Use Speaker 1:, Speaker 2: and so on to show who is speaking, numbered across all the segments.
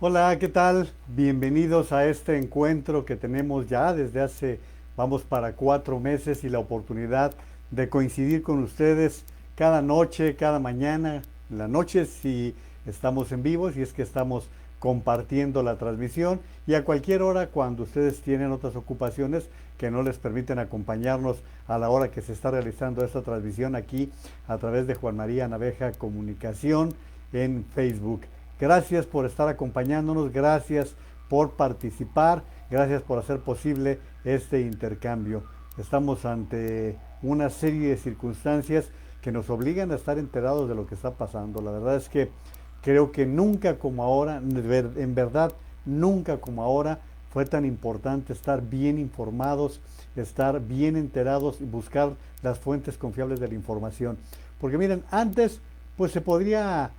Speaker 1: Hola, ¿qué tal? Bienvenidos a este encuentro que tenemos ya desde hace, vamos para 4 meses y la oportunidad de coincidir con ustedes cada noche, cada mañana, en la noche si estamos en vivo, si es que estamos compartiendo la transmisión y a cualquier hora cuando ustedes tienen otras ocupaciones que no les permiten acompañarnos a la hora que se está realizando esta transmisión aquí a través de Juan María Naveja Comunicación en Facebook. Gracias por estar acompañándonos, gracias por participar, gracias por hacer posible este intercambio. Estamos ante una serie de circunstancias que nos obligan a estar enterados de lo que está pasando. La verdad es que creo que nunca como ahora, en verdad, nunca como ahora fue tan importante estar bien informados, estar bien enterados y buscar las fuentes confiables de la información. Porque miren, antes pues se podía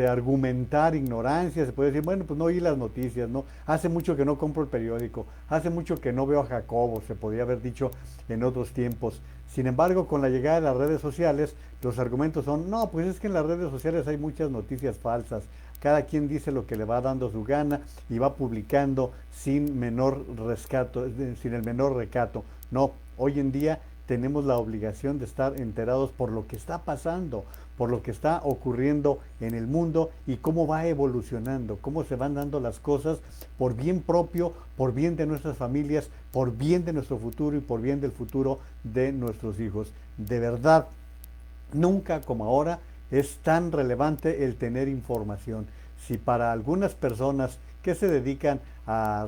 Speaker 1: argumentar ignorancia, se podía decir, bueno, pues no oí las noticias, ¿no? Hace mucho que no compro el periódico, hace mucho que no veo a Jacobo, se podía haber dicho en otros tiempos. Sin embargo, con la llegada de las redes sociales, los argumentos son, no, pues es que en las redes sociales hay muchas noticias falsas. Cada quien dice lo que le va dando su gana y va publicando sin menor rescato, sin el menor recato. No, hoy en día tenemos la obligación de estar enterados por lo que está pasando, por lo que está ocurriendo en el mundo y cómo va evolucionando, cómo se van dando las cosas por bien propio, por bien de nuestras familias, por bien de nuestro futuro y por bien del futuro de nuestros hijos. De verdad, nunca como ahora es tan relevante el tener información. Si para algunas personas que se dedican a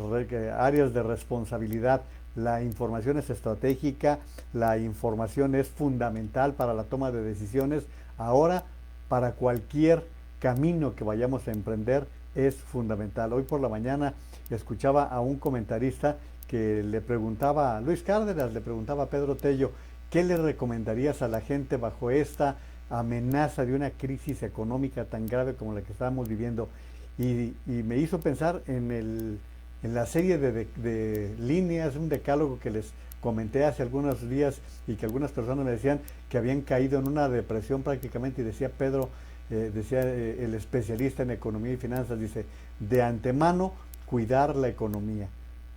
Speaker 1: áreas de responsabilidad la información es estratégica, la información es fundamental para la toma de decisiones, ahora para cualquier camino que vayamos a emprender es fundamental. Hoy por la mañana escuchaba a un comentarista que le preguntaba a Luis Cárdenas, le preguntaba a Pedro Tello, ¿qué le recomendarías a la gente bajo esta amenaza de una crisis económica tan grave como la que estábamos viviendo? Y me hizo pensar en la serie de líneas, un decálogo que les comenté hace algunos días y que algunas personas me decían que habían caído en una depresión prácticamente y decía Pedro, decía el especialista en economía y finanzas, dice, de antemano cuidar la economía.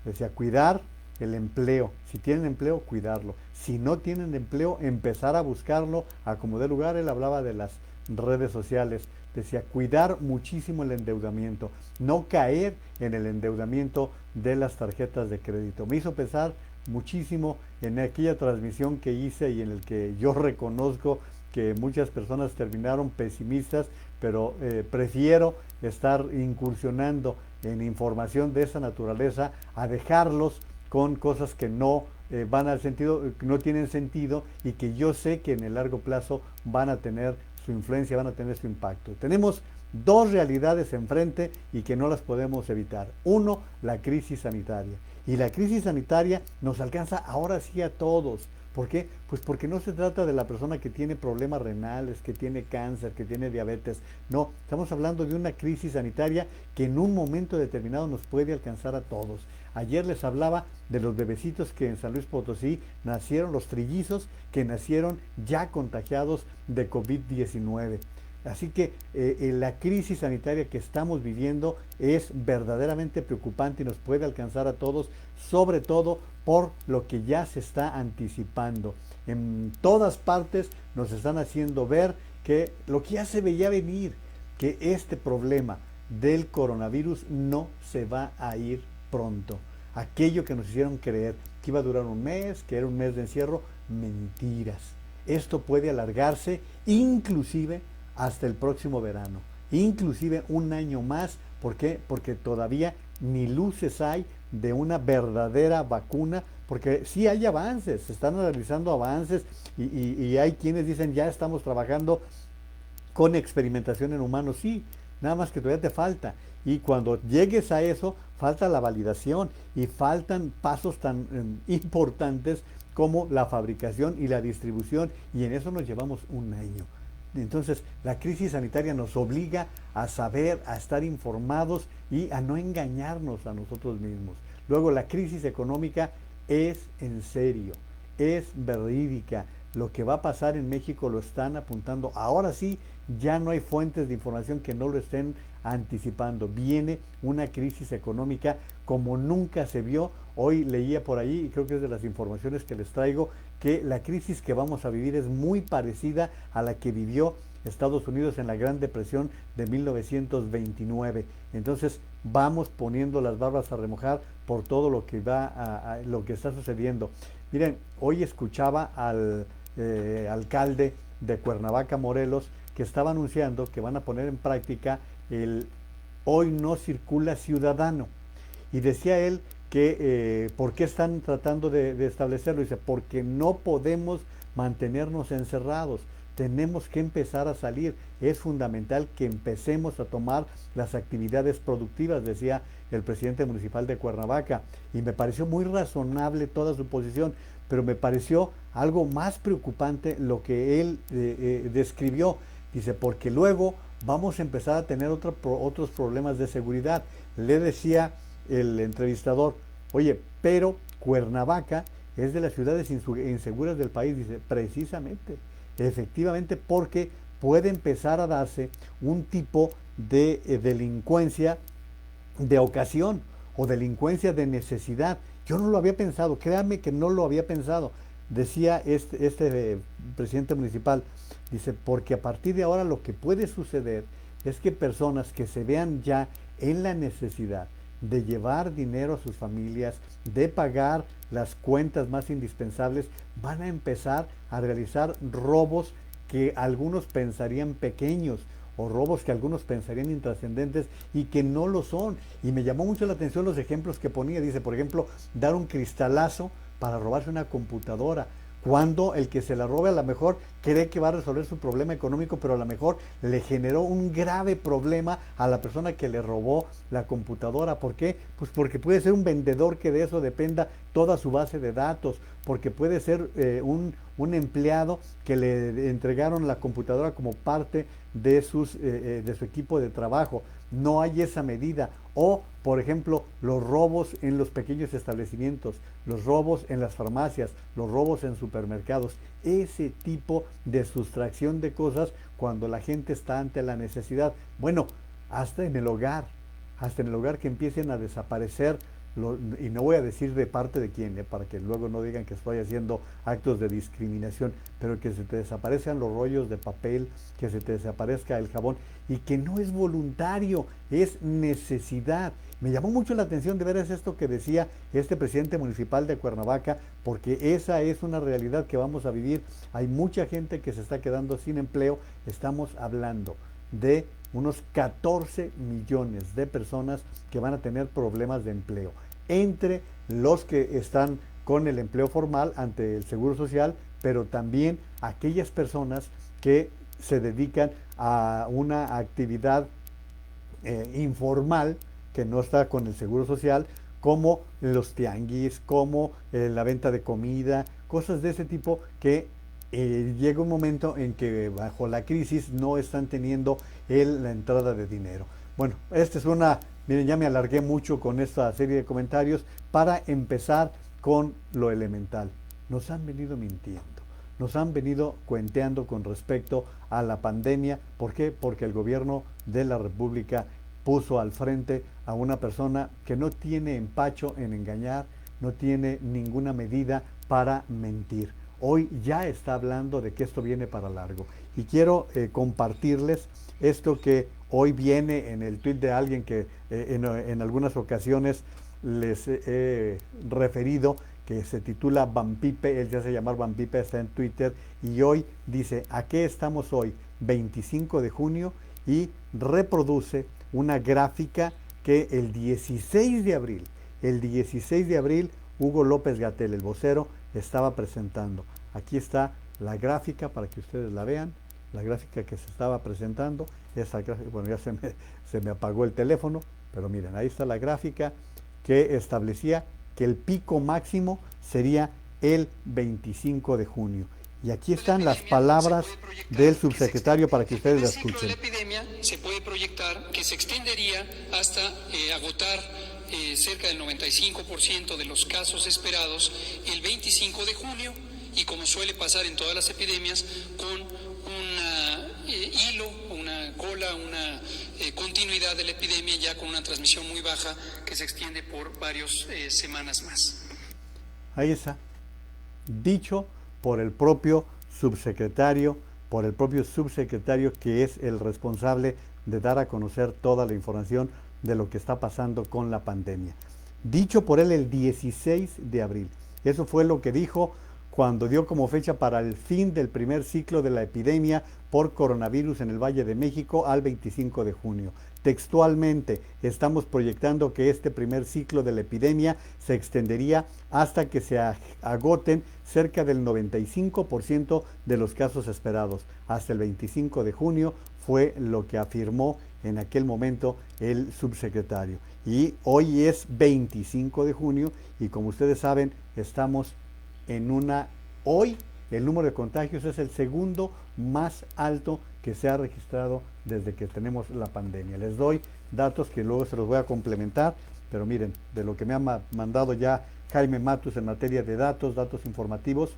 Speaker 1: Decía, cuidar el empleo. Si tienen empleo, cuidarlo. Si no tienen empleo, empezar a buscarlo a como dé lugar. Él hablaba de las redes sociales. Decía, cuidar muchísimo el endeudamiento. No caer en el endeudamiento de las tarjetas de crédito. Me hizo pensar muchísimo en aquella transmisión que hice y en el que yo reconozco que muchas personas terminaron pesimistas, pero prefiero estar incursionando en información de esa naturaleza a dejarlos con cosas que no van al sentido, no tienen sentido y que yo sé que en el largo plazo van a tener su influencia, van a tener su impacto. Tenemos dos realidades enfrente y que no las podemos evitar. Uno, la crisis sanitaria. Y la crisis sanitaria nos alcanza ahora sí a todos. ¿Por qué? Pues porque no se trata de la persona que tiene problemas renales, que tiene cáncer, que tiene diabetes. No, estamos hablando de una crisis sanitaria que en un momento determinado nos puede alcanzar a todos. Ayer les hablaba de los bebecitos que en San Luis Potosí nacieron, los trillizos que nacieron ya contagiados de COVID-19. Así que la crisis sanitaria que estamos viviendo es verdaderamente preocupante y nos puede alcanzar a todos, sobre todo por lo que ya se está anticipando. En todas partes nos están haciendo ver que lo que ya se veía venir, que este problema del coronavirus no se va a ir pronto. Aquello que nos hicieron creer que iba a durar un mes, que era un mes de encierro, mentiras. Esto puede alargarse inclusive hasta el próximo verano, inclusive un año más. ¿Por qué? Porque todavía ni luces hay de una verdadera vacuna, porque sí hay avances, se están realizando avances y hay quienes dicen ya estamos trabajando con experimentación en humanos, sí, nada más que todavía te falta. Y cuando llegues a eso, falta la validación y faltan pasos tan importantes como la fabricación y la distribución, y en eso nos llevamos un año. Entonces, la crisis sanitaria nos obliga a saber, a estar informados y a no engañarnos a nosotros mismos. Luego, la crisis económica es en serio, es verídica. lo que va a pasar en México lo están apuntando. Ahora sí, ya no hay fuentes de información que no lo estén anticipando. Viene una crisis económica como nunca se vio. Hoy leía por ahí, y creo que es de las informaciones que les traigo, que la crisis que vamos a vivir es muy parecida a la que vivió Estados Unidos en la Gran Depresión de 1929. Entonces vamos poniendo las barbas a remojar por todo lo que lo que está sucediendo. Miren, hoy escuchaba al alcalde de Cuernavaca, Morelos, que estaba anunciando que van a poner en práctica el hoy no circula ciudadano. Y decía él que por qué están tratando de establecerlo. Dice, porque no podemos mantenernos encerrados, tenemos que empezar a salir, es fundamental que empecemos a tomar las actividades productivas, decía el presidente municipal de Cuernavaca, y me pareció muy razonable toda su posición, pero me pareció algo más preocupante lo que él describió. Dice, porque luego vamos a empezar a tener otros problemas de seguridad. Le decía el entrevistador, oye, pero Cuernavaca es de las ciudades inseguras del país. Dice, precisamente, efectivamente, porque puede empezar a darse un tipo de delincuencia de ocasión o delincuencia de necesidad. Yo no lo había pensado, créanme que no lo había pensado. Decía presidente municipal, dice, porque a partir de ahora lo que puede suceder es que personas que se vean ya en la necesidad de llevar dinero a sus familias, de pagar las cuentas más indispensables, van a empezar a realizar robos que algunos pensarían pequeños o robos que algunos pensarían intrascendentes y que no lo son. Y me llamó mucho la atención los ejemplos que ponía. Dice, por ejemplo, dar un cristalazo para robarse una computadora, cuando el que se la robe a lo mejor cree que va a resolver su problema económico, pero a lo mejor le generó un grave problema a la persona que le robó la computadora. ¿Por qué? Pues porque puede ser un vendedor que de eso dependa toda su base de datos, porque puede ser un empleado que le entregaron la computadora como parte de su equipo de trabajo. No hay esa medida. O, por ejemplo, los robos en los pequeños establecimientos, los robos en las farmacias, los robos en supermercados. Ese tipo de sustracción de cosas cuando la gente está ante la necesidad. Bueno, hasta en el hogar que empiecen a desaparecer, y no voy a decir de parte de quién, para que luego no digan que estoy haciendo actos de discriminación, pero que se te desaparezcan los rollos de papel, que se te desaparezca el jabón, y que no es voluntario, es necesidad. Me llamó mucho la atención de veras esto que decía este presidente municipal de Cuernavaca, porque esa es una realidad que vamos a vivir. Hay mucha gente que se está quedando sin empleo. Estamos hablando de unos 14 millones de personas que van a tener problemas de empleo, entre los que están con el empleo formal ante el Seguro Social, pero también aquellas personas que se dedican a una actividad informal que no está con el Seguro Social, como los tianguis, como la venta de comida, cosas de ese tipo que llega un momento en que bajo la crisis no están teniendo la entrada de dinero. Bueno, esta es miren, ya me alargué mucho con esta serie de comentarios para empezar con lo elemental. Nos han venido mintiendo, nos han venido cuenteando con respecto a la pandemia. ¿Por qué? Porque el gobierno de la República puso al frente a una persona que no tiene empacho en engañar, no tiene ninguna medida para mentir. Hoy ya está hablando de que esto viene para largo. Y quiero compartirles esto que hoy viene en el tuit de alguien que en algunas ocasiones les he referido, que se titula Vampipe. Él ya se llama Vampipe, está en Twitter, y hoy dice, ¿a qué estamos hoy? 25 de junio, y reproduce una gráfica que el 16 de abril, Hugo López-Gatell, el vocero, estaba presentando. Aquí está la gráfica para que ustedes la vean, la gráfica que se estaba presentando. Esa gráfica, bueno, ya se me apagó el teléfono, pero miren, ahí está la gráfica que establecía que el pico máximo sería el 25 de junio. Y aquí están las palabras del subsecretario para que ustedes la escuchen.
Speaker 2: El ciclo de la epidemia se puede proyectar que se extendería hasta agotar cerca del 95% de los casos esperados el 25 de junio y como suele pasar en todas las epidemias, con un hilo, una cola, una continuidad de la epidemia ya con una transmisión muy baja que se extiende por varias semanas más.
Speaker 1: Ahí está, dicho por el propio subsecretario, que es el responsable de dar a conocer toda la información de lo que está pasando con la pandemia. Dicho por él el 16 de abril. Eso fue lo que dijo cuando dio como fecha para el fin del primer ciclo de la epidemia por coronavirus en el Valle de México al 25 de junio. Textualmente, estamos proyectando que este primer ciclo de la epidemia se extendería hasta que se agoten cerca del 95% de los casos esperados. Hasta el 25 de junio fue lo que afirmó en aquel momento el subsecretario. Y hoy es 25 de junio y como ustedes saben, estamos hoy el número de contagios es el segundo más alto que se ha registrado desde que tenemos la pandemia. Les doy datos que luego se los voy a complementar, pero miren, de lo que me ha mandado ya Jaime Matus en materia de datos informativos,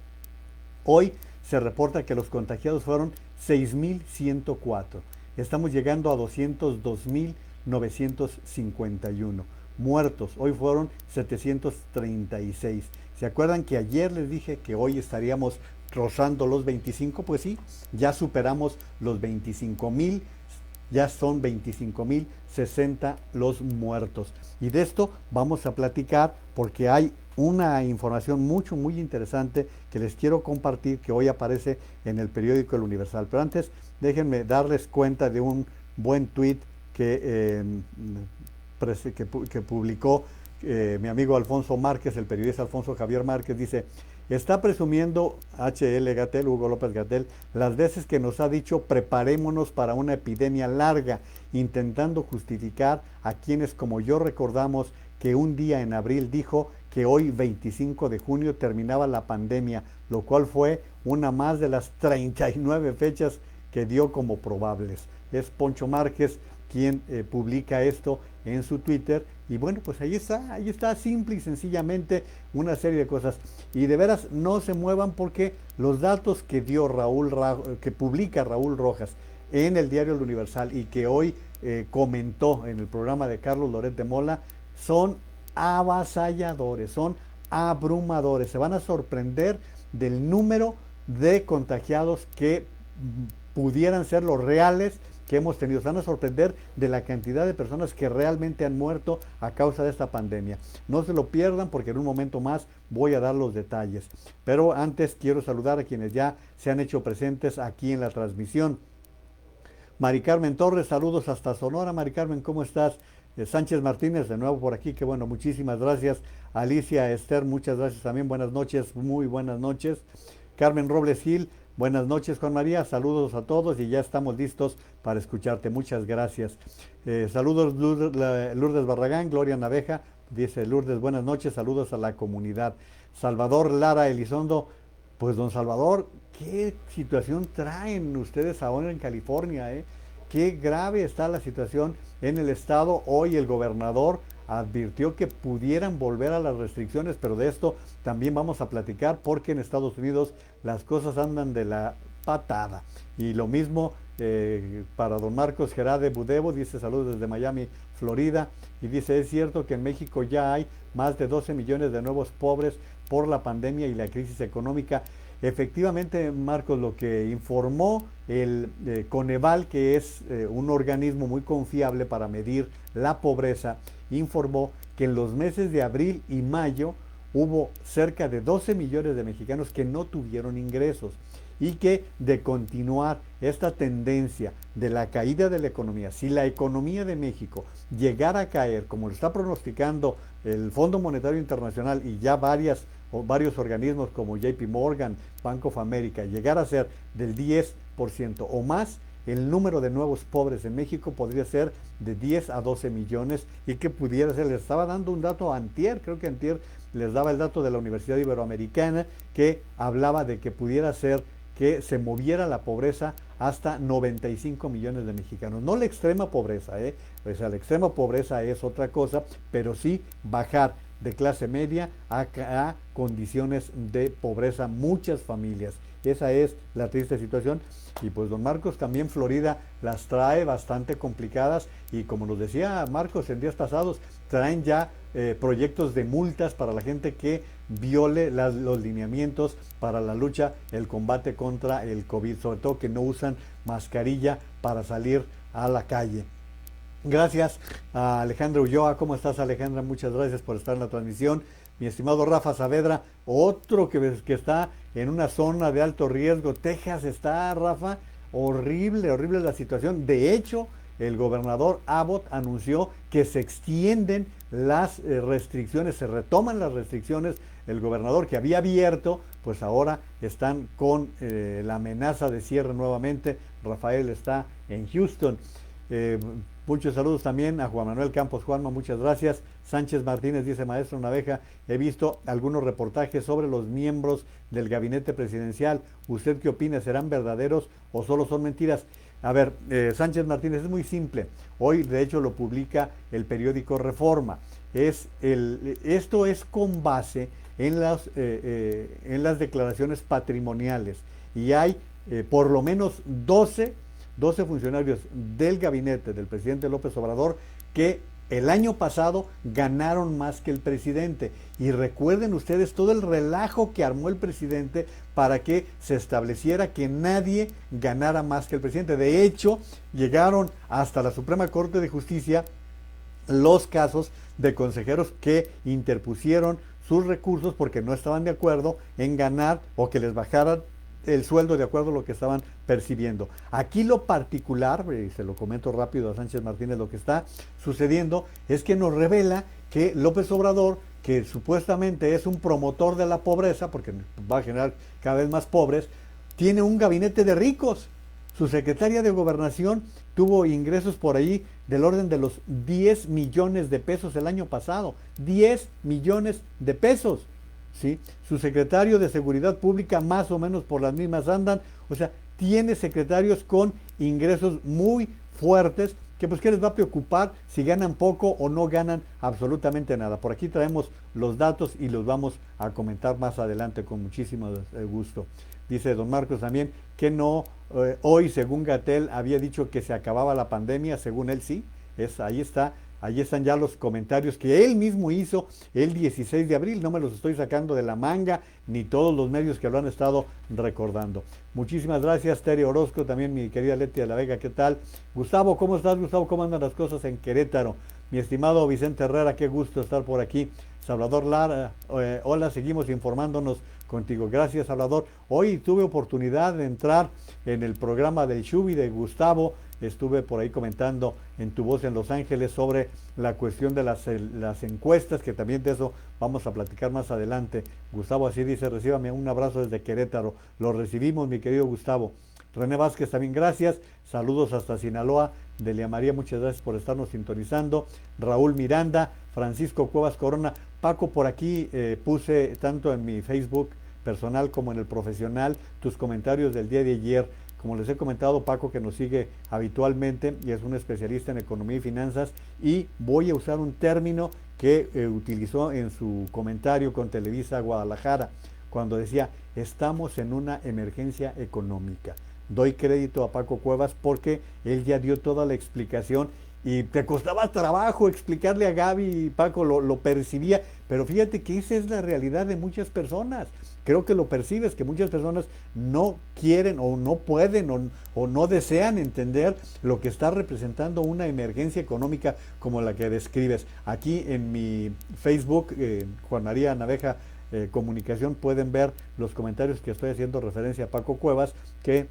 Speaker 1: hoy se reporta que los contagiados fueron 6.104. Estamos llegando a 202.951. Muertos, hoy fueron 736. ¿Se acuerdan que ayer les dije que hoy estaríamos rozando los 25? Pues sí, ya superamos los 25.000, ya son 25.060 los muertos. Y de esto vamos a platicar porque hay una información muy interesante que les quiero compartir que hoy aparece en el periódico El Universal. Pero antes, déjenme darles cuenta de un buen tuit que publicó mi amigo Alfonso Márquez, el periodista Alfonso Javier Márquez. Dice: está presumiendo HL Hugo López-Gatell, las veces que nos ha dicho preparémonos para una epidemia larga, intentando justificar a quienes como yo recordamos que un día en abril dijo que hoy 25 de junio terminaba la pandemia, lo cual fue una más de las 39 fechas que dio como probables. Es Poncho Márquez quien publica esto en su Twitter. Y bueno, pues ahí está simple y sencillamente una serie de cosas. Y de veras no se muevan porque los datos que dio que publica Raúl Rojas en el diario El Universal y que hoy comentó en el programa de Carlos Loret de Mola son avasalladores, son abrumadores. Se van a sorprender del número de contagiados que pudieran ser los reales que hemos tenido. Se van a sorprender de la cantidad de personas que realmente han muerto a causa de esta pandemia. No se lo pierdan porque en un momento más voy a dar los detalles. Pero antes quiero saludar a quienes ya se han hecho presentes aquí en la transmisión. Mari Carmen Torres, saludos hasta Sonora. Mari Carmen, ¿cómo estás? Sánchez Martínez, de nuevo por aquí, que bueno, muchísimas gracias. Alicia Esther, muchas gracias también, buenas noches, muy buenas noches. Carmen Robles Gil, buenas noches, Juan María, saludos a todos y ya estamos listos para escucharte, muchas gracias. Saludos Lourdes Barragán, Gloria Naveja, dice Lourdes, buenas noches, saludos a la comunidad. Salvador Lara Elizondo, pues don Salvador, ¿qué situación traen ustedes ahora en California? Qué grave está la situación en el estado. Hoy el gobernador advirtió que pudieran volver a las restricciones, pero de esto también vamos a platicar porque en Estados Unidos las cosas andan de la patada. Y lo mismo para don Marcos Gerade Budevo, dice saludos desde Miami, Florida, y dice: es cierto que en México ya hay más de 12 millones de nuevos pobres por la pandemia y la crisis económica. Efectivamente, Marcos, lo que informó el Coneval, que es un organismo muy confiable para medir la pobreza, informó que en los meses de abril y mayo hubo cerca de 12 millones de mexicanos que no tuvieron ingresos y que de continuar esta tendencia de la caída de la economía, si la economía de México llegara a caer, como lo está pronosticando el Fondo Monetario Internacional y ya varios organismos como JP Morgan, Bank of America, llegara a ser del 10% o más, el número de nuevos pobres en México podría ser de 10 a 12 millones y que pudiera ser, les estaba dando un dato antier, creo que antier les daba el dato de la Universidad Iberoamericana que hablaba de que pudiera ser que se moviera la pobreza hasta 95 millones de mexicanos. No la extrema pobreza, o sea, la extrema pobreza es otra cosa, pero sí bajar de clase media a condiciones de pobreza muchas familias. Esa es la triste situación. Y pues don Marcos, también Florida las trae bastante complicadas y como nos decía Marcos en días pasados, traen ya proyectos de multas para la gente que viole los lineamientos para la lucha, el combate contra el COVID, sobre todo que no usan mascarilla para salir a la calle. Gracias a Alejandra Ulloa. ¿Cómo estás, Alejandra? Muchas gracias por estar en la transmisión. Mi estimado Rafa Saavedra, otro que está en una zona de alto riesgo. Texas está, Rafa, horrible, horrible la situación. De hecho, el gobernador Abbott anunció que se extienden las restricciones, se retoman las restricciones. El gobernador que había abierto, pues ahora están con la amenaza de cierre nuevamente. Rafael está en Houston. Muchos saludos también a Juan Manuel Campos. Juanma, muchas gracias. Sánchez Martínez dice: maestro Naveja, he visto algunos reportajes sobre los miembros del gabinete presidencial. ¿Usted qué opina? ¿Serán verdaderos o solo son mentiras? A ver, Sánchez Martínez, es muy simple. Hoy, de hecho, lo publica el periódico Reforma. Esto es con base en las declaraciones patrimoniales. Y hay por lo menos 12 funcionarios del gabinete del presidente López Obrador que el año pasado ganaron más que el presidente. Y recuerden ustedes todo el relajo que armó el presidente para que se estableciera que nadie ganara más que el presidente. De hecho, llegaron hasta la Suprema Corte de Justicia los casos de consejeros que interpusieron sus recursos porque no estaban de acuerdo en ganar o que les bajaran el sueldo de acuerdo a lo que estaban percibiendo. Aquí lo particular, se lo comento rápido a Sánchez Martínez, lo que está sucediendo es que nos revela que López Obrador, que supuestamente es un promotor de la pobreza, porque va a generar cada vez más pobres, tiene un gabinete de ricos. Su secretaria de Gobernación tuvo ingresos por ahí del orden de los 10 millones de pesos el año pasado. 10 millones de pesos. ¿Sí? Su secretario de Seguridad Pública más o menos por las mismas andan. O sea, tiene secretarios con ingresos muy fuertes que pues qué les va a preocupar si ganan poco o no ganan absolutamente nada. Por aquí traemos los datos y los vamos a comentar más adelante con muchísimo gusto. Dice don Marcos también que no, hoy según Gatell había dicho que se acababa la pandemia, según él sí, ahí está. Allí están ya los comentarios que él mismo hizo el 16 de abril. No me los estoy sacando de la manga, ni todos los medios que lo han estado recordando. Muchísimas gracias, Tere Orozco, también mi querida Leti de la Vega, ¿qué tal? Gustavo, ¿cómo estás, Gustavo? ¿Cómo andan las cosas en Querétaro? Mi estimado Vicente Herrera, qué gusto estar por aquí. Salvador Lara, hola, seguimos informándonos contigo. Gracias, Salvador. Hoy tuve oportunidad de entrar en el programa del Shubi de Gustavo. Estuve por ahí comentando en Tu Voz en Los Ángeles sobre la cuestión de las encuestas, que también de eso vamos a platicar más adelante. Gustavo así dice: recíbame un abrazo desde Querétaro. Lo recibimos, mi querido Gustavo. René Vázquez también gracias. Saludos hasta Sinaloa. Delia María, muchas gracias por estarnos sintonizando. Raúl Miranda, Francisco Cuevas Corona. Paco, por aquí puse tanto en mi Facebook personal como en el profesional tus comentarios del día de ayer. Como les he comentado, Paco, que nos sigue habitualmente y es un especialista en economía y finanzas, y voy a usar un término que utilizó en su comentario con Televisa Guadalajara, cuando decía: estamos en una emergencia económica. Doy crédito a Paco Cuevas porque él ya dio toda la explicación y te costaba trabajo explicarle a Gaby, y Paco lo percibía, pero fíjate que esa es la realidad de muchas personas. Creo que lo percibes, que muchas personas no quieren o no pueden o no desean entender lo que está representando una emergencia económica como la que describes. Aquí en mi Facebook, Juan María Naveja Comunicación, pueden ver los comentarios que estoy haciendo referencia a Paco Cuevas, que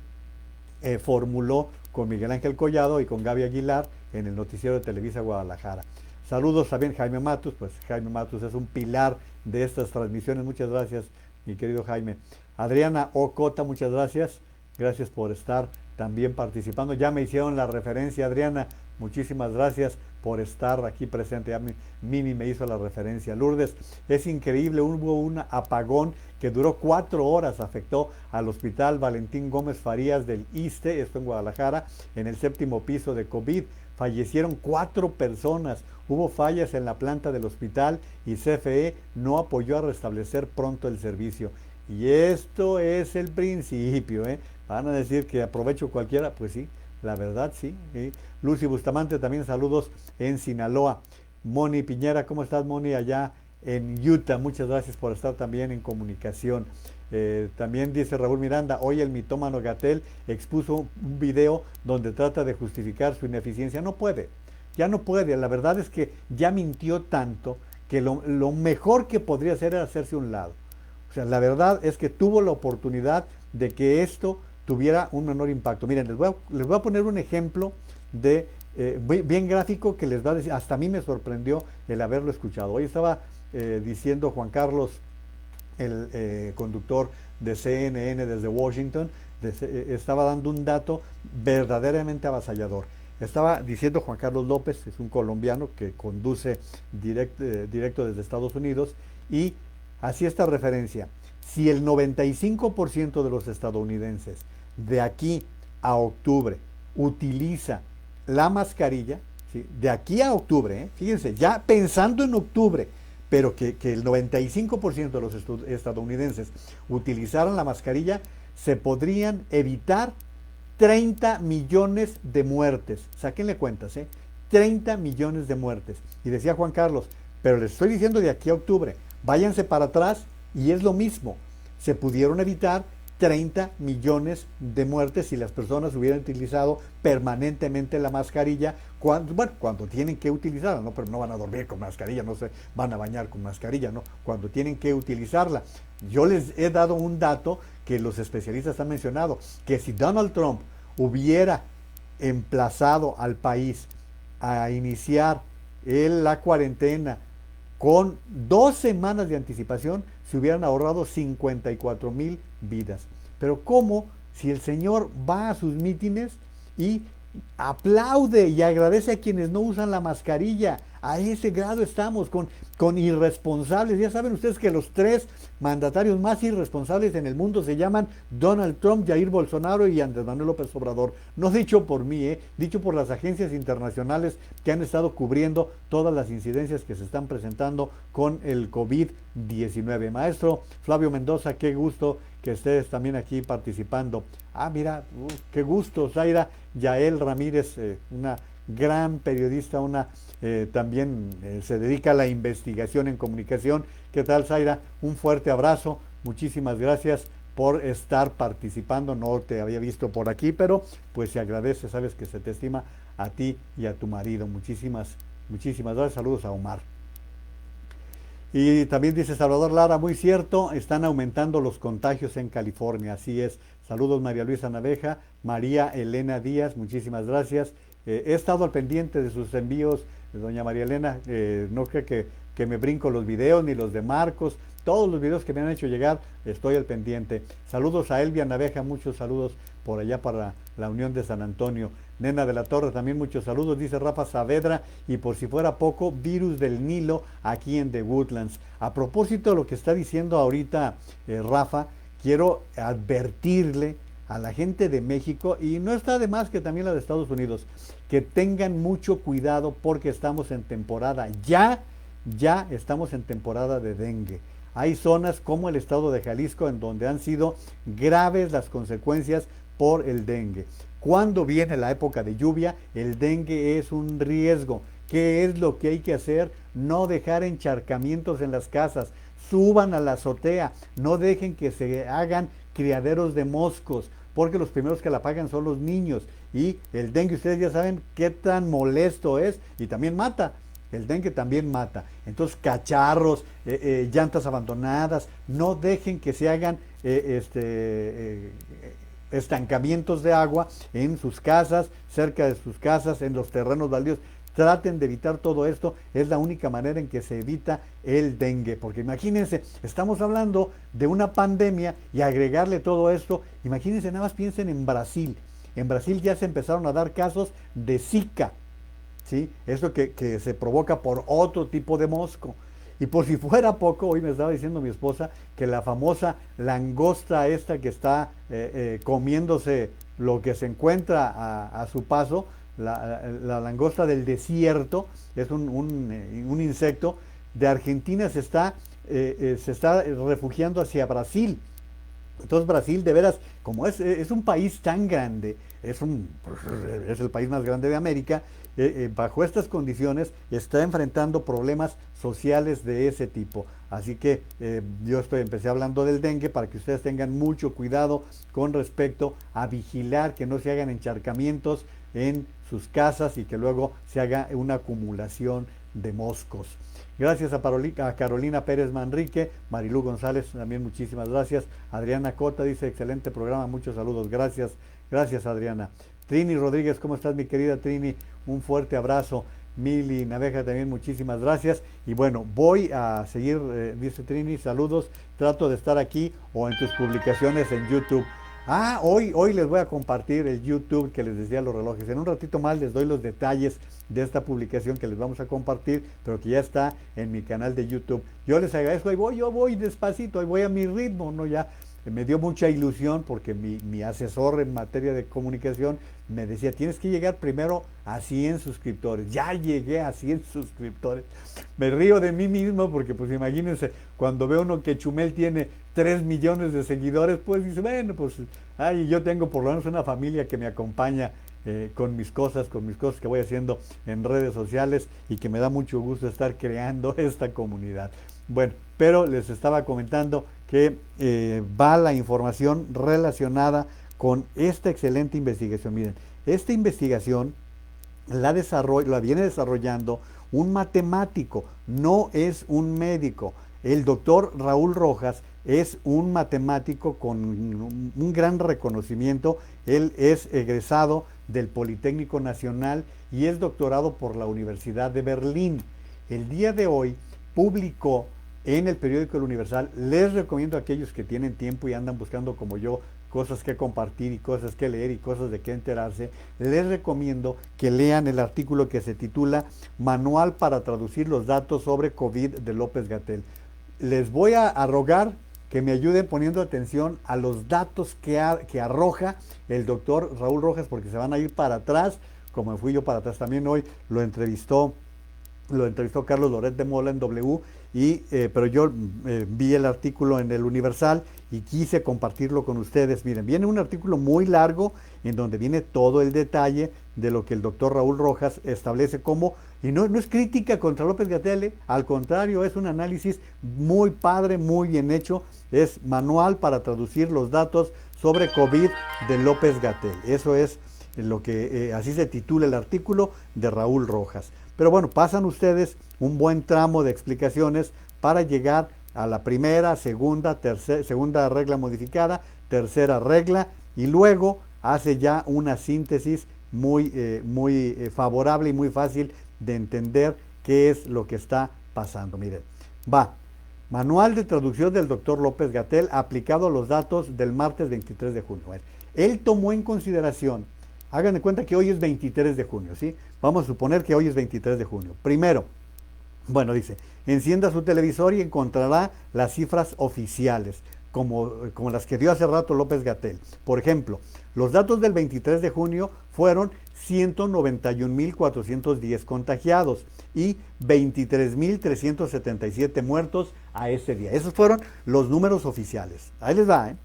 Speaker 1: formuló con Miguel Ángel Collado y con Gaby Aguilar en el noticiero de Televisa Guadalajara. Saludos también Jaime Matus, pues Jaime Matus es un pilar de estas transmisiones. Muchas gracias, mi querido Jaime. Adriana Ocota, muchas gracias. Gracias por estar también participando. Ya me hicieron la referencia, Adriana. Muchísimas gracias por estar aquí presente. Ya Mimi me hizo la referencia. Lourdes, es increíble, hubo un apagón que duró 4 horas, afectó al Hospital Valentín Gómez Farías del ISSSTE, esto en Guadalajara, en el 7º piso de COVID. Fallecieron 4 personas, hubo fallas en la planta del hospital y CFE no apoyó a restablecer pronto el servicio. Y esto es el principio, ¿eh? Van a decir que aprovecho cualquiera, pues sí, la verdad sí. ¿Sí? Lucy Bustamante, también saludos en Sinaloa. Moni Piñera, ¿cómo estás, Moni, allá en Utah? Muchas gracias por estar también en comunicación. También dice Raúl Miranda, hoy el mitómano Gatell expuso un video donde trata de justificar su ineficiencia. No puede, ya no puede. La verdad es que ya mintió tanto que lo mejor que podría hacer era hacerse a un lado. O sea, la verdad es que tuvo la oportunidad de que esto tuviera un menor impacto. Miren, les voy a poner un ejemplo de bien gráfico que les va a decir, hasta a mí me sorprendió el haberlo escuchado. Hoy estaba diciendo Juan Carlos, el conductor de CNN desde Washington, estaba dando un dato verdaderamente avasallador. Estaba diciendo Juan Carlos López, es un colombiano que conduce directo desde Estados Unidos, y hacía esta referencia. Si el 95% de los estadounidenses de aquí a octubre utiliza la mascarilla, ¿sí? De aquí a octubre, fíjense, ya pensando en octubre, pero que el 95% de los estadounidenses utilizaran la mascarilla, se podrían evitar 30 millones de muertes. Sáquenle cuentas, 30 millones de muertes. Y decía Juan Carlos, pero les estoy diciendo de aquí a octubre, váyanse para atrás y es lo mismo. Se pudieron evitar 30 millones de muertes si las personas hubieran utilizado permanentemente la mascarilla cuando tienen que utilizarla, ¿no? Pero no van a dormir con mascarilla, no se van a bañar con mascarilla, ¿no? Cuando tienen que utilizarla. Yo les he dado un dato que los especialistas han mencionado, que si Donald Trump hubiera emplazado al país a iniciar la cuarentena con 2 semanas de anticipación, se hubieran ahorrado 54,000 vidas. Pero ¿cómo? Si el señor va a sus mítines y aplaude y agradece a quienes no usan la mascarilla. A ese grado estamos con irresponsables. Ya saben ustedes que los 3 mandatarios más irresponsables en el mundo se llaman Donald Trump, Jair Bolsonaro y Andrés Manuel López Obrador. No dicho por mí, dicho por las agencias internacionales que han estado cubriendo todas las incidencias que se están presentando con el COVID-19. Maestro Flavio Mendoza, qué gusto que estés también aquí participando. Mira, qué gusto, Zaira Yael Ramírez, una gran periodista, también se dedica a la investigación en comunicación. ¿Qué tal, Zaira? Un fuerte abrazo, muchísimas gracias por estar participando. No te había visto por aquí, pero pues se agradece, sabes que se te estima a ti y a tu marido. Muchísimas gracias. Saludos a Omar. Y también dice Salvador Lara, muy cierto, están aumentando los contagios en California, así es. Saludos María Luisa Naveja, María Elena Díaz, muchísimas gracias. He estado al pendiente de sus envíos, doña María Elena, no creo que me brinco los videos ni los de Marcos, todos los videos que me han hecho llegar, estoy al pendiente. Saludos a Elvia Naveja, muchos saludos por allá para la Unión de San Antonio. Nena de la Torre, también muchos saludos, dice Rafa Saavedra, y por si fuera poco, virus del Nilo aquí en The Woodlands. A propósito de lo que está diciendo ahorita Rafa, quiero advertirle a la gente de México, y no está de más que también la de Estados Unidos, que tengan mucho cuidado porque estamos en temporada, ya estamos en temporada de dengue. Hay zonas como el estado de Jalisco en donde han sido graves las consecuencias por el dengue. Cuando viene la época de lluvia, el dengue es un riesgo. ¿Qué es lo que hay que hacer? No dejar encharcamientos en las casas, suban a la azotea, no dejen que se hagan criaderos de moscos, porque los primeros que la pagan son los niños. Y el dengue, ustedes ya saben qué tan molesto es y también mata. El dengue también mata. Entonces, cacharros, llantas abandonadas, no dejen que se hagan estancamientos de agua en sus casas, cerca de sus casas, en los terrenos baldíos. Traten de evitar todo esto, es la única manera en que se evita el dengue, porque imagínense, estamos hablando de una pandemia y agregarle todo esto, imagínense, nada más piensen en Brasil ya se empezaron a dar casos de Zika, ¿sí? Eso que se provoca por otro tipo de mosco. Y por si fuera poco, hoy me estaba diciendo mi esposa que la famosa langosta esta que está comiéndose lo que se encuentra a su paso, la langosta del desierto, es un insecto, de Argentina se está refugiando hacia Brasil. Entonces Brasil, de veras, como es un país tan grande, es el país más grande de América, bajo estas condiciones está enfrentando problemas sociales de ese tipo. Así que empecé hablando del dengue para que ustedes tengan mucho cuidado con respecto a vigilar que no se hagan encharcamientos en sus casas y que luego se haga una acumulación de moscos. Gracias a Carolina Pérez Manrique, Marilú González, también muchísimas gracias. Adriana Cota dice, excelente programa, muchos saludos, gracias, gracias Adriana. Trini Rodríguez, ¿cómo estás mi querida Trini? Un fuerte abrazo. Mili Naveja también, muchísimas gracias. Y bueno, voy a seguir, dice Trini, saludos, trato de estar aquí o en tus publicaciones en YouTube. Hoy les voy a compartir el YouTube que les decía los relojes. En un ratito más les doy los detalles de esta publicación que les vamos a compartir, pero que ya está en mi canal de YouTube. Yo les agradezco, yo voy despacito, voy a mi ritmo, ¿no? Ya me dio mucha ilusión porque mi asesor en materia de comunicación me decía, tienes que llegar primero a 100 suscriptores. Ya llegué a 100 suscriptores. Me río de mí mismo porque pues imagínense, cuando veo uno que Chumel tiene 3 millones de seguidores, pues dice, bueno, pues yo tengo por lo menos una familia que me acompaña con mis cosas que voy haciendo en redes sociales y que me da mucho gusto estar creando esta comunidad. Bueno, pero les estaba comentando que va la información relacionada con esta excelente investigación. Miren, esta investigación la viene desarrollando un matemático, no es un médico. El doctor Raúl Rojas es un matemático con un gran reconocimiento. Él es egresado del Politécnico Nacional y es doctorado por la Universidad de Berlín. El día de hoy publicó en el periódico El Universal. Les recomiendo a aquellos que tienen tiempo y andan buscando como yo cosas que compartir y cosas que leer y cosas de qué enterarse, les recomiendo que lean el artículo que se titula Manual para traducir los datos sobre COVID de López-Gatell. Les voy a rogar que me ayuden poniendo atención a los datos que arroja el doctor Raúl Rojas, porque se van a ir para atrás, como fui yo para atrás también hoy. Lo entrevistó Carlos Loret de Mola en W, pero yo vi el artículo en el Universal y quise compartirlo con ustedes. Miren, viene un artículo muy largo en donde viene todo el detalle de lo que el doctor Raúl Rojas establece como, y no es crítica contra López-Gatell, al contrario, es un análisis muy padre, muy bien hecho. Es manual para traducir los datos sobre COVID de López-Gatell. Eso es lo que así se titula el artículo de Raúl Rojas. Pero bueno, pasan ustedes un buen tramo de explicaciones para llegar a la primera, segunda regla modificada, tercera regla, y luego hace ya una síntesis muy favorable y muy fácil de entender qué es lo que está pasando. Miren, Manual de traducción del doctor López-Gatell aplicado a los datos del martes 23 de junio. Él tomó en consideración, hagan de cuenta que hoy es 23 de junio, ¿sí? Vamos a suponer que hoy es 23 de junio. Primero, dice, encienda su televisor y encontrará las cifras oficiales, como las que dio hace rato López-Gatell. Por ejemplo, los datos del 23 de junio fueron 191.410 contagiados y 23.377 muertos a ese día. Esos fueron los números oficiales. Ahí les va, ¿eh?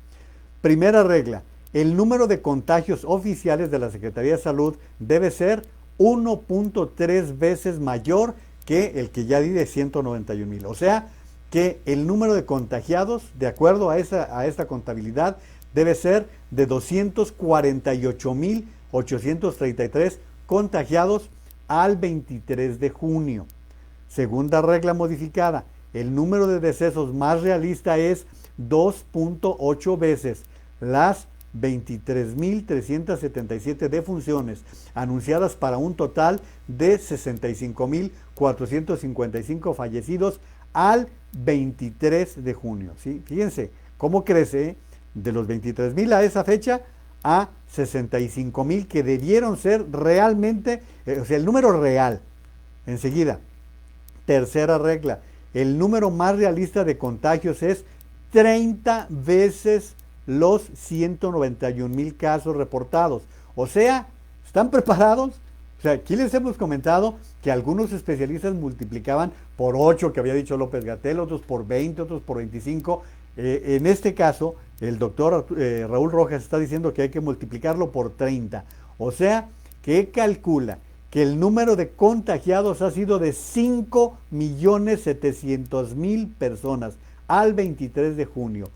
Speaker 1: Primera regla, el número de contagios oficiales de la Secretaría de Salud debe ser 1.3 veces mayor que el que ya di de 191.000. O sea, que el número de contagiados, de acuerdo a esta contabilidad, debe ser de 248.833 contagiados al 23 de junio. Segunda regla modificada, el número de decesos más realista es 2.8 veces las 23.377 defunciones anunciadas para un total de 65.455 fallecidos al 23 de junio. ¿Sí? Fíjense cómo crece de los 23.000 a esa fecha a 65,000 que debieron ser realmente, o sea, el número real. Enseguida, tercera regla, el número más realista de contagios es 30 veces los 191,000 casos reportados. O sea, ¿están preparados? O sea, aquí les hemos comentado que algunos especialistas multiplicaban por 8, que había dicho López-Gatell, otros por 20, otros por 25. En este caso, el doctor Raúl Rojas está diciendo que hay que multiplicarlo por 30. O sea, que calcula que el número de contagiados ha sido de 5,700,000 personas al 23 de junio.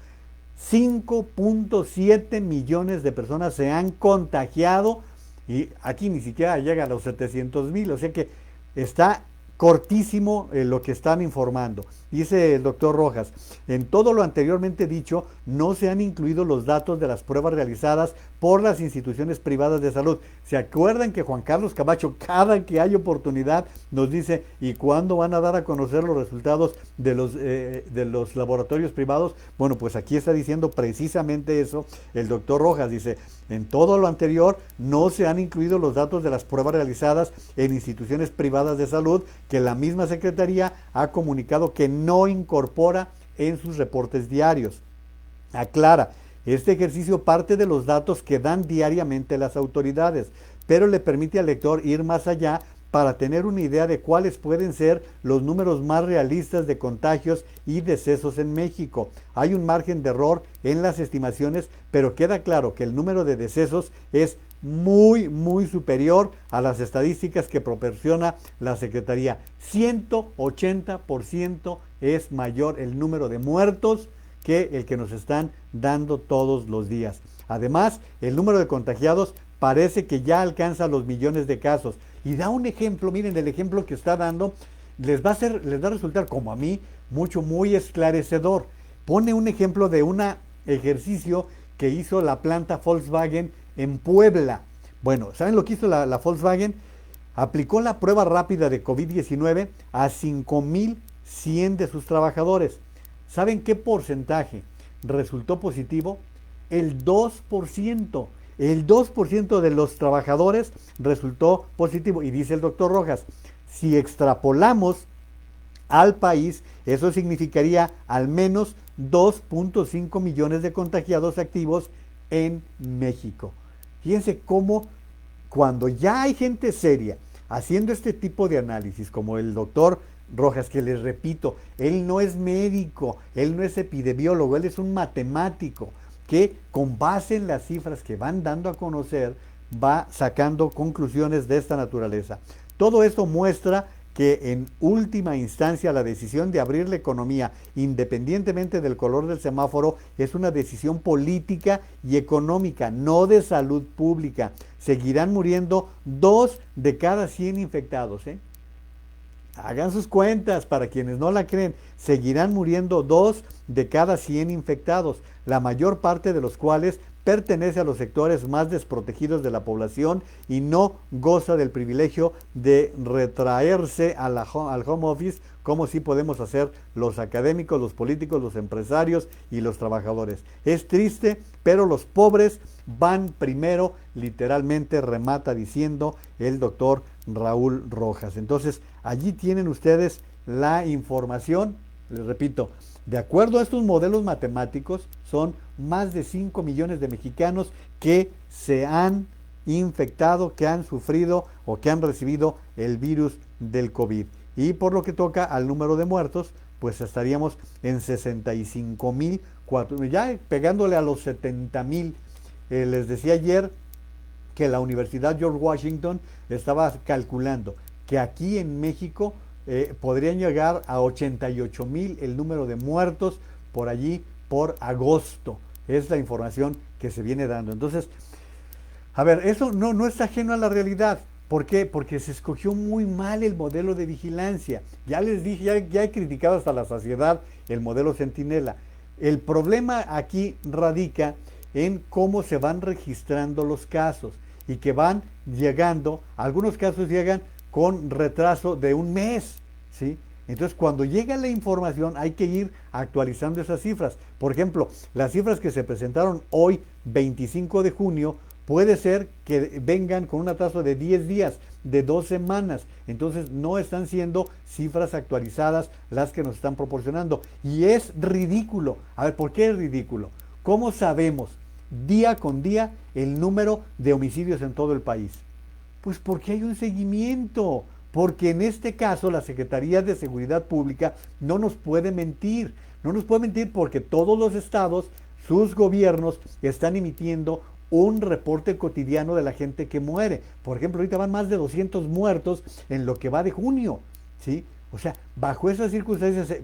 Speaker 1: 5.7 millones de personas se han contagiado y aquí ni siquiera llega a los 700,000, o sea que está cortísimo lo que están informando. Dice el doctor Rojas, en todo lo anteriormente dicho, no se han incluido los datos de las pruebas realizadas por las instituciones privadas de salud. ¿Se acuerdan que Juan Carlos Camacho, cada que hay oportunidad, nos dice, ¿y cuándo van a dar a conocer los resultados de los laboratorios privados? Bueno, pues aquí está diciendo precisamente eso el doctor Rojas. Dice, en todo lo anterior no se han incluido los datos de las pruebas realizadas en instituciones privadas de salud que la misma Secretaría ha comunicado que no incorpora en sus reportes diarios. Aclara, este ejercicio parte de los datos que dan diariamente las autoridades, pero le permite al lector ir más allá para tener una idea de cuáles pueden ser los números más realistas de contagios y decesos en México. Hay un margen de error en las estimaciones, pero queda claro que el número de decesos es muy superior a las estadísticas que proporciona la Secretaría. 180% es mayor el número de muertos que el que nos están dando todos los días. Además, el número de contagiados parece que ya alcanza los millones de casos. Y da un ejemplo, miren, el ejemplo que está dando les va a resultar, como a mí, muy esclarecedor. Pone un ejemplo de un ejercicio que hizo la planta Volkswagen en Puebla. Bueno, ¿saben lo que hizo la Volkswagen? Aplicó la prueba rápida de COVID-19 a 5,100 de sus trabajadores. ¿Saben qué porcentaje resultó positivo? El 2%. El 2% de los trabajadores resultó positivo. Y dice el doctor Rojas, si extrapolamos al país, eso significaría al menos 2.5 millones de contagiados activos en México. Fíjense cómo cuando ya hay gente seria haciendo este tipo de análisis, como el doctor Rojas, que les repito, él no es médico, él no es epidemiólogo, él es un matemático que con base en las cifras que van dando a conocer va sacando conclusiones de esta naturaleza. Todo esto muestra que en última instancia la decisión de abrir la economía, independientemente del color del semáforo, es una decisión política y económica, no de salud pública. Seguirán muriendo 2 de cada 100 infectados, Hagan sus cuentas para quienes no la creen. Seguirán muriendo 2 de cada 100 infectados, la mayor parte de los cuales pertenece a los sectores más desprotegidos de la población y no goza del privilegio de retraerse al home office como sí podemos hacer los académicos, los políticos, los empresarios y los trabajadores. Es triste, pero los pobres van primero, literalmente remata diciendo el doctor Raúl Rojas. Entonces, allí tienen ustedes la información, les repito, de acuerdo a estos modelos matemáticos, son más de 5 millones de mexicanos que se han infectado, que han sufrido o que han recibido el virus del COVID. Y por lo que toca al número de muertos, pues estaríamos en 65,000, ya pegándole a los 70,000. Les decía ayer que la Universidad George Washington estaba calculando que aquí en México podrían llegar a 88,000 el número de muertos por allí por agosto. Es la información que se viene dando. Entonces, a ver, eso no es ajeno a la realidad. ¿Por qué? Porque se escogió muy mal el modelo de vigilancia. Ya les dije, ya he criticado hasta la saciedad el modelo Centinela. El problema aquí radica en cómo se van registrando los casos y que van llegando, algunos casos llegan con retraso de un mes, ¿sí? Entonces, cuando llega la información, hay que ir actualizando esas cifras. Por ejemplo, las cifras que se presentaron hoy, 25 de junio, puede ser que vengan con un atraso de 10 días, de 2 semanas. Entonces, no están siendo cifras actualizadas las que nos están proporcionando. Y es ridículo. A ver, ¿por qué es ridículo? ¿Cómo sabemos día con día el número de homicidios en todo el país? Pues porque hay un seguimiento, porque en este caso la Secretaría de Seguridad Pública no nos puede mentir, no nos puede mentir porque todos los estados, sus gobiernos están emitiendo un reporte cotidiano de la gente que muere. Por ejemplo, ahorita van más de 200 muertos en lo que va de junio, ¿sí? O sea, bajo esas circunstancias,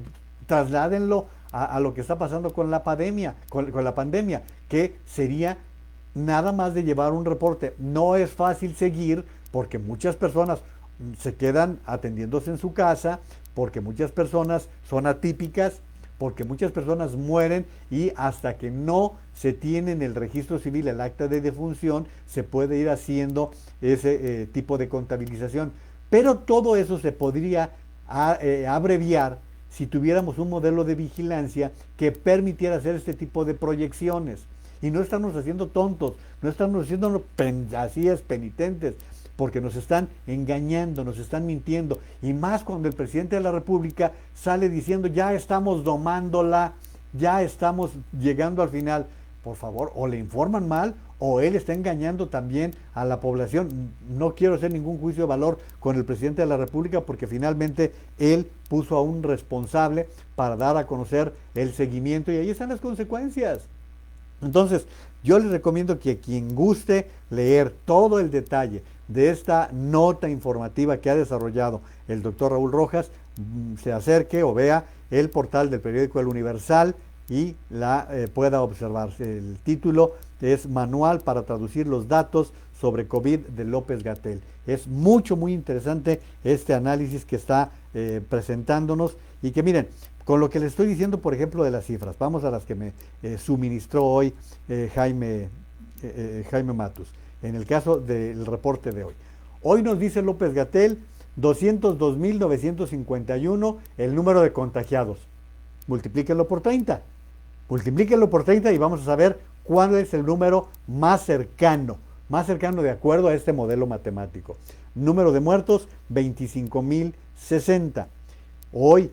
Speaker 1: trasládenlo a lo que está pasando con la pandemia, con la pandemia, que sería nada más de llevar un reporte. No es fácil seguir porque muchas personas se quedan atendiéndose en su casa, porque muchas personas son atípicas, porque muchas personas mueren y hasta que no se tiene en el registro civil el acta de defunción, se puede ir haciendo ese tipo de contabilización. Pero todo eso se podría abreviar si tuviéramos un modelo de vigilancia que permitiera hacer este tipo de proyecciones. Y no estamos haciendo tontos, no estamos haciendo así es penitentes, porque nos están engañando, nos están mintiendo. Y más cuando el presidente de la República sale diciendo, ya estamos domándola, ya estamos llegando al final. Por favor, o le informan mal, o él está engañando también a la población. No quiero hacer ningún juicio de valor con el presidente de la República, porque finalmente él puso a un responsable para dar a conocer el seguimiento, y ahí están las consecuencias. Entonces, yo les recomiendo que quien guste leer todo el detalle de esta nota informativa que ha desarrollado el doctor Raúl Rojas, se acerque o vea el portal del periódico El Universal y la pueda observar. El título es Manual para traducir los datos sobre COVID de López-Gatell. Es muy interesante este análisis que está presentándonos, y que miren, con lo que les estoy diciendo, por ejemplo, de las cifras, vamos a las que me suministró hoy Jaime Matus, en el caso del reporte de hoy. Hoy nos dice López-Gatell 202.951 el número de contagiados. Multiplíquenlo por 30. Multiplíquenlo por 30 y vamos a saber cuál es el número más cercano de acuerdo a este modelo matemático. Número de muertos, 25.060. Hoy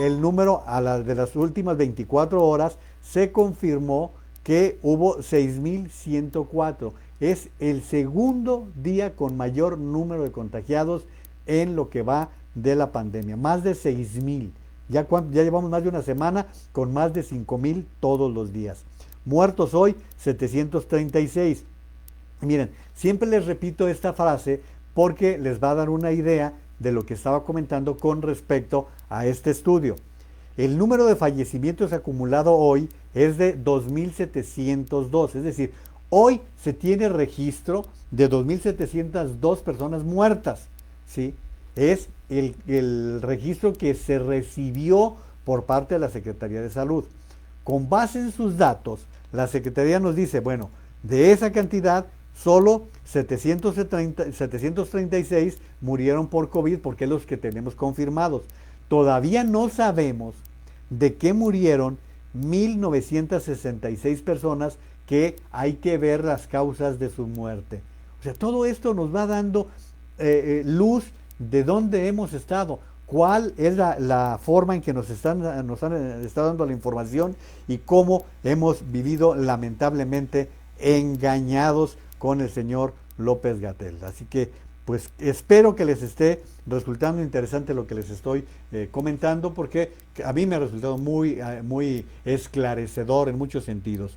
Speaker 1: el número de las últimas 24 horas se confirmó que hubo 6.104. Es el segundo día con mayor número de contagiados en lo que va de la pandemia. Más de 6.000. Ya llevamos más de una semana con más de 5.000 todos los días. Muertos hoy, 736. Miren, siempre les repito esta frase porque les va a dar una idea de lo que estaba comentando con respecto a este estudio. El número de fallecimientos acumulado hoy es de 2.702, es decir, hoy se tiene registro de 2.702 personas muertas, ¿sí? Es el registro que se recibió por parte de la Secretaría de Salud. Con base en sus datos, la Secretaría nos dice, bueno, de esa cantidad, solo 736 murieron por COVID, porque es los que tenemos confirmados. Todavía no sabemos de qué murieron 1.966 personas, que hay que ver las causas de su muerte. O sea, todo esto nos va dando luz de dónde hemos estado, cuál es la forma en que nos han estado dando la información y cómo hemos vivido lamentablemente engañados con el señor López-Gatell. Así que pues espero que les esté resultando interesante lo que les estoy comentando, porque a mí me ha resultado muy esclarecedor en muchos sentidos.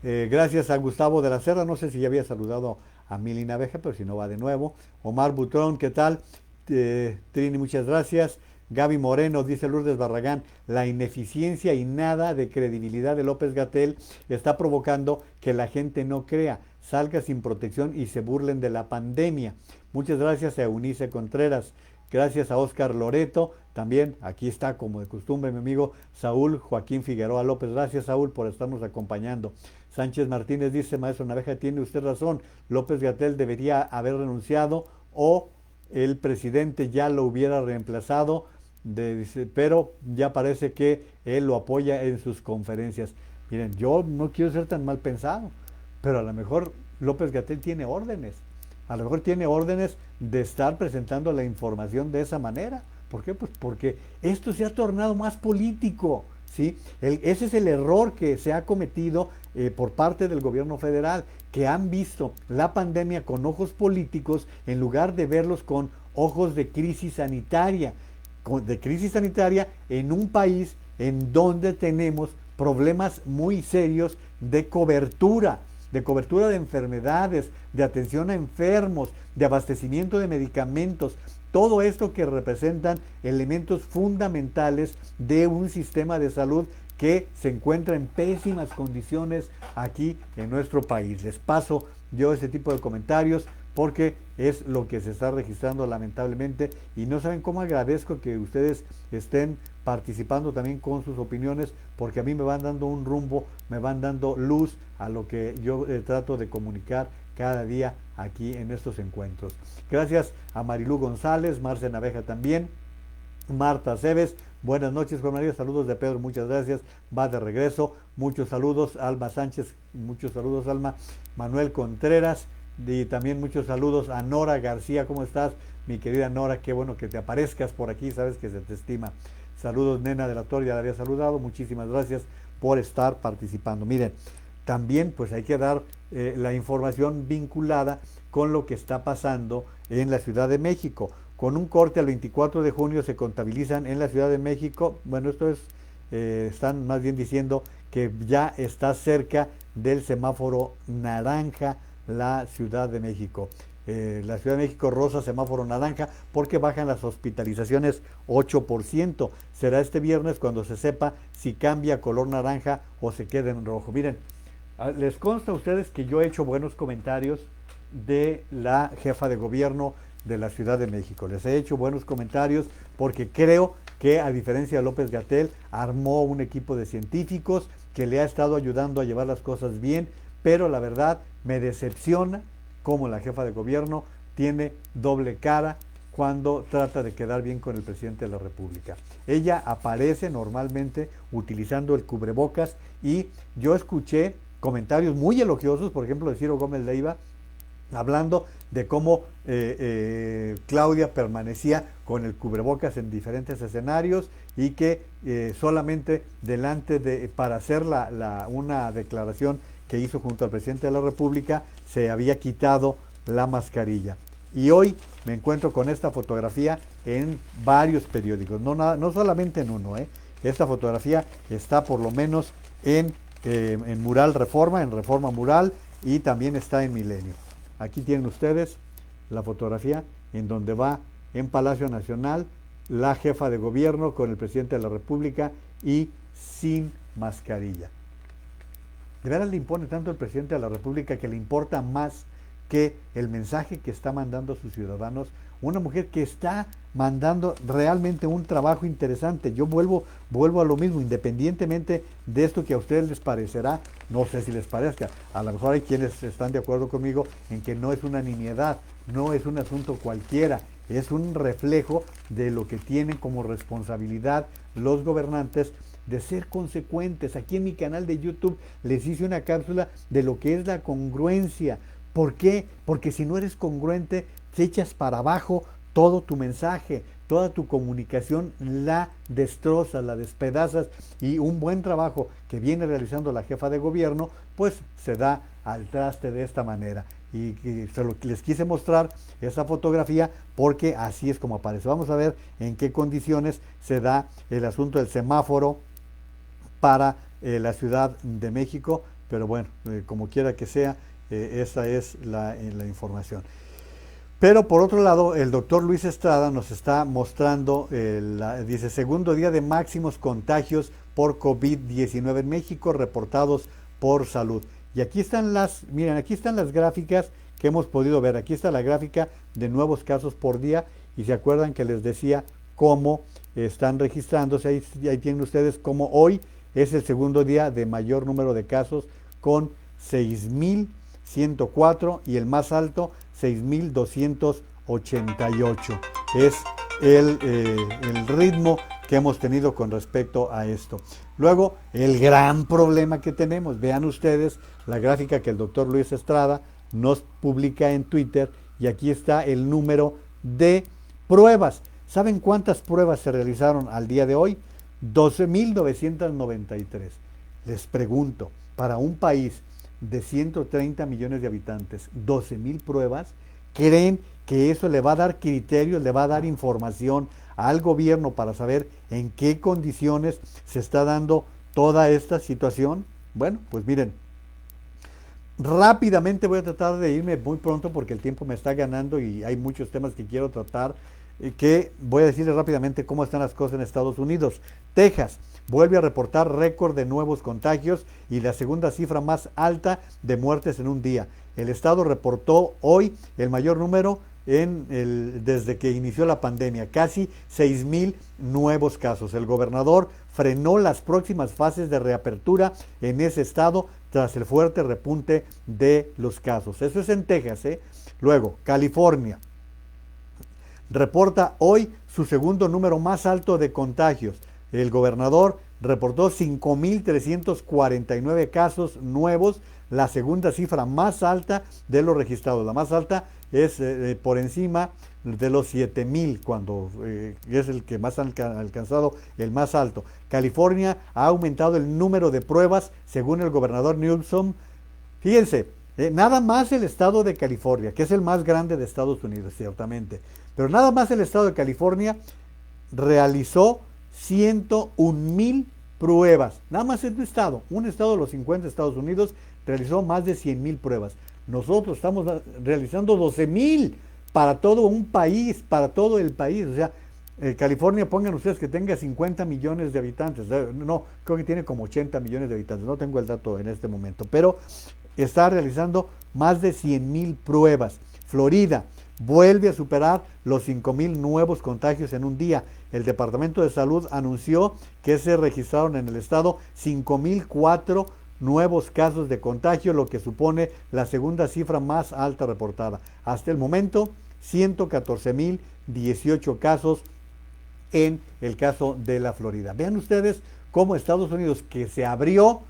Speaker 1: Gracias a Gustavo de la Cerda, no sé si ya había saludado a Mili Naveja, pero si no va de nuevo. Omar Butrón, ¿qué tal? Trini, muchas gracias. Gaby Moreno, dice Lourdes Barragán, la ineficiencia y nada de credibilidad de López-Gatell está provocando que la gente no crea, salga sin protección y se burlen de la pandemia. Muchas gracias a Eunice Contreras, gracias a Oscar Loreto, también aquí está como de costumbre mi amigo Saúl Joaquín Figueroa López. Gracias, Saúl, por estarnos acompañando. Sánchez Martínez dice, maestro Naveja, tiene usted razón, López-Gatell debería haber renunciado o el presidente ya lo hubiera reemplazado, pero ya parece que él lo apoya en sus conferencias. Miren, yo no quiero ser tan mal pensado, pero a lo mejor López-Gatell tiene órdenes. A lo mejor tiene órdenes de estar presentando la información de esa manera. ¿Por qué? Pues porque esto se ha tornado más político, ¿sí? Ese es el error que se ha cometido por parte del gobierno federal, que han visto la pandemia con ojos políticos en lugar de verlos con ojos de crisis sanitaria, en un país en donde tenemos problemas muy serios de cobertura de enfermedades, de atención a enfermos, de abastecimiento de medicamentos, todo esto que representan elementos fundamentales de un sistema de salud que se encuentra en pésimas condiciones aquí en nuestro país. Les paso yo ese tipo de comentarios porque es lo que se está registrando lamentablemente, y no saben cómo agradezco que ustedes estén participando también con sus opiniones, porque a mí me van dando un rumbo, me van dando luz a lo que yo trato de comunicar cada día aquí en estos encuentros. Gracias a Marilú González, Marce Naveja también, Marta Cebes, buenas noches Juan María, saludos de Pedro, muchas gracias, va de regreso, muchos saludos, Alma Sánchez, muchos saludos Alma, Manuel Contreras, y también muchos saludos a Nora García, ¿cómo estás? Mi querida Nora, qué bueno que te aparezcas por aquí, sabes que se te estima. Saludos, Nena de la Torre, ya la había saludado, muchísimas gracias por estar participando. Miren, también pues hay que dar la información vinculada con lo que está pasando en la Ciudad de México. Con un corte al 24 de junio se contabilizan en la Ciudad de México, bueno, esto es, están más bien diciendo que ya está cerca del semáforo naranja la Ciudad de México. La Ciudad de México rosa, semáforo naranja, porque bajan las hospitalizaciones 8%. Será este viernes cuando se sepa si cambia a color naranja o se queda en rojo. Miren, les consta a ustedes que yo he hecho buenos comentarios de la jefa de gobierno de la Ciudad de México. Les he hecho buenos comentarios porque creo que, a diferencia de López-Gatell, armó un equipo de científicos que le ha estado ayudando a llevar las cosas bien, pero la verdad me decepciona cómo la jefa de gobierno tiene doble cara cuando trata de quedar bien con el presidente de la República. Ella aparece normalmente utilizando el cubrebocas y yo escuché comentarios muy elogiosos, por ejemplo, de Ciro Gómez Leiva, hablando de cómo Claudia permanecía con el cubrebocas en diferentes escenarios y que solamente para hacer una declaración que hizo junto al presidente de la República se había quitado la mascarilla. Y hoy me encuentro con esta fotografía en varios periódicos, no solamente en uno. Esta fotografía está por lo menos en Mural Reforma, en Reforma Mural, y también está en Milenio. Aquí tienen ustedes la fotografía en donde va en Palacio Nacional la jefa de gobierno con el presidente de la República y sin mascarilla. ¿De veras le impone tanto el presidente de la República que le importa más que el mensaje que está mandando a sus ciudadanos? Una mujer que está mandando realmente un trabajo interesante. Yo vuelvo a lo mismo, independientemente de esto que a ustedes les parecerá, no sé si les parezca, a lo mejor hay quienes están de acuerdo conmigo en que no es una nimiedad, no es un asunto cualquiera, es un reflejo de lo que tienen como responsabilidad los gobernantes de ser consecuentes. Aquí en mi canal de YouTube les hice una cápsula de lo que es la congruencia. ¿Por qué? Porque si no eres congruente, te echas para abajo todo tu mensaje, toda tu comunicación, la destrozas, la despedazas, y un buen trabajo que viene realizando la jefa de gobierno, pues se da al traste de esta manera. Y les quise mostrar esa fotografía porque así es como aparece. Vamos a ver en qué condiciones se da el asunto del semáforo para la Ciudad de México, pero bueno, como quiera que sea, esa es la información. Pero por otro lado, el doctor Luis Estrada nos está mostrando, dice, segundo día de máximos contagios por COVID-19 en México reportados por Salud. Y aquí están miren, aquí están las gráficas que hemos podido ver. Aquí está la gráfica de nuevos casos por día, y se acuerdan que les decía cómo están registrándose. Ahí tienen ustedes cómo hoy es el segundo día de mayor número de casos, con 6,104, y el más alto 6,211. 88. Es el ritmo que hemos tenido con respecto a esto. Luego, el gran problema que tenemos, vean ustedes la gráfica que el doctor Luis Estrada nos publica en Twitter, y aquí está el número de pruebas. ¿Saben cuántas pruebas se realizaron al día de hoy? 12.993. Les pregunto, para un país de 130 millones de habitantes, 12.000 pruebas, ¿creen que eso le va a dar criterios, le va a dar información al gobierno para saber en qué condiciones se está dando toda esta situación? Bueno, pues miren, rápidamente voy a tratar de irme muy pronto porque el tiempo me está ganando y hay muchos temas que quiero tratar, que voy a decirles rápidamente cómo están las cosas en Estados Unidos. Texas vuelve a reportar récord de nuevos contagios y la segunda cifra más alta de muertes en un día. El estado reportó hoy el mayor número desde que inició la pandemia, casi 6,000 nuevos casos. El gobernador frenó las próximas fases de reapertura en ese estado tras el fuerte repunte de los casos. Eso es en Texas, ¿eh? Luego, California reporta hoy su segundo número más alto de contagios. El gobernador reportó 5,349 casos nuevos, la segunda cifra más alta de los registrados. La más alta es por encima de los 7,000, cuando es el que más han alcanzado el más alto. California ha aumentado el número de pruebas, según el gobernador Newsom. Fíjense, nada más el estado de California, que es el más grande de Estados Unidos, ciertamente, pero nada más el estado de California realizó 101,000 pruebas. Nada más en un estado de los 50 de Estados Unidos realizó más de 100,000 pruebas. Nosotros estamos realizando 12,000 para todo un país, para todo el país. O sea, California, pongan ustedes que tenga 50 millones de habitantes. No, creo que tiene como 80 millones de habitantes. No tengo el dato en este momento, pero está realizando más de 100,000 pruebas. Florida vuelve a superar los 5,000 nuevos contagios en un día. El Departamento de Salud anunció que se registraron en el estado 5,004 nuevos casos de contagio, lo que supone la segunda cifra más alta reportada. Hasta el momento, 114,018 casos en el caso de la Florida. Vean ustedes cómo Estados Unidos, que se abrió,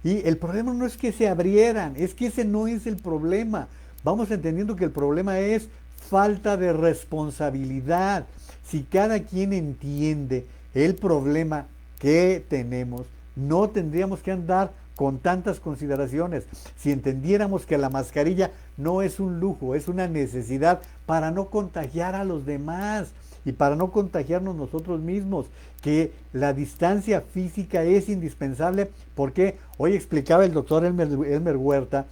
Speaker 1: y el problema no es que se abrieran, es que ese no es el problema. Vamos entendiendo que el problema es falta de responsabilidad. Si cada quien entiende el problema que tenemos, no tendríamos que andar con tantas consideraciones. Si entendiéramos que la mascarilla no es un lujo, es una necesidad para no contagiar a los demás y para no contagiarnos nosotros mismos, que la distancia física es indispensable, porque hoy explicaba el doctor Elmer Huerta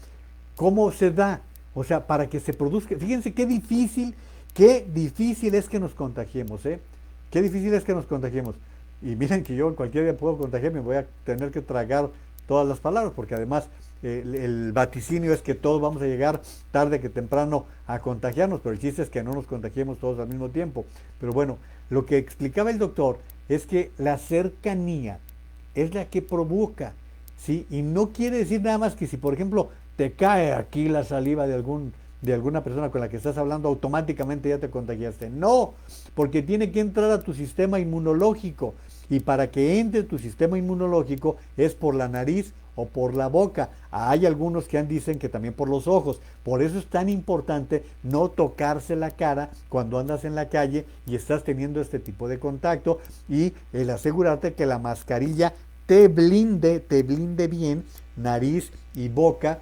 Speaker 1: cómo se da, o sea, para que se produzca. Fíjense qué difícil es que nos contagiemos, ¿eh? Qué difícil es que nos contagiemos. Y miren que yo cualquier día puedo contagiarme, voy a tener que tragar todas las palabras, porque además el vaticinio es que todos vamos a llegar tarde que temprano a contagiarnos, pero el chiste es que no nos contagiemos todos al mismo tiempo. Pero bueno, lo que explicaba el doctor es que la cercanía es la que provoca, ¿sí? Y no quiere decir nada más que si, por ejemplo, te cae aquí la saliva de alguna persona con la que estás hablando, automáticamente ya te contagiaste. No, porque tiene que entrar a tu sistema inmunológico, y para que entre tu sistema inmunológico es por la nariz o por la boca. Hay algunos que dicen que también por los ojos. Por eso es tan importante no tocarse la cara cuando andas en la calle y estás teniendo este tipo de contacto, y el asegurarte que la mascarilla te blinde bien nariz y boca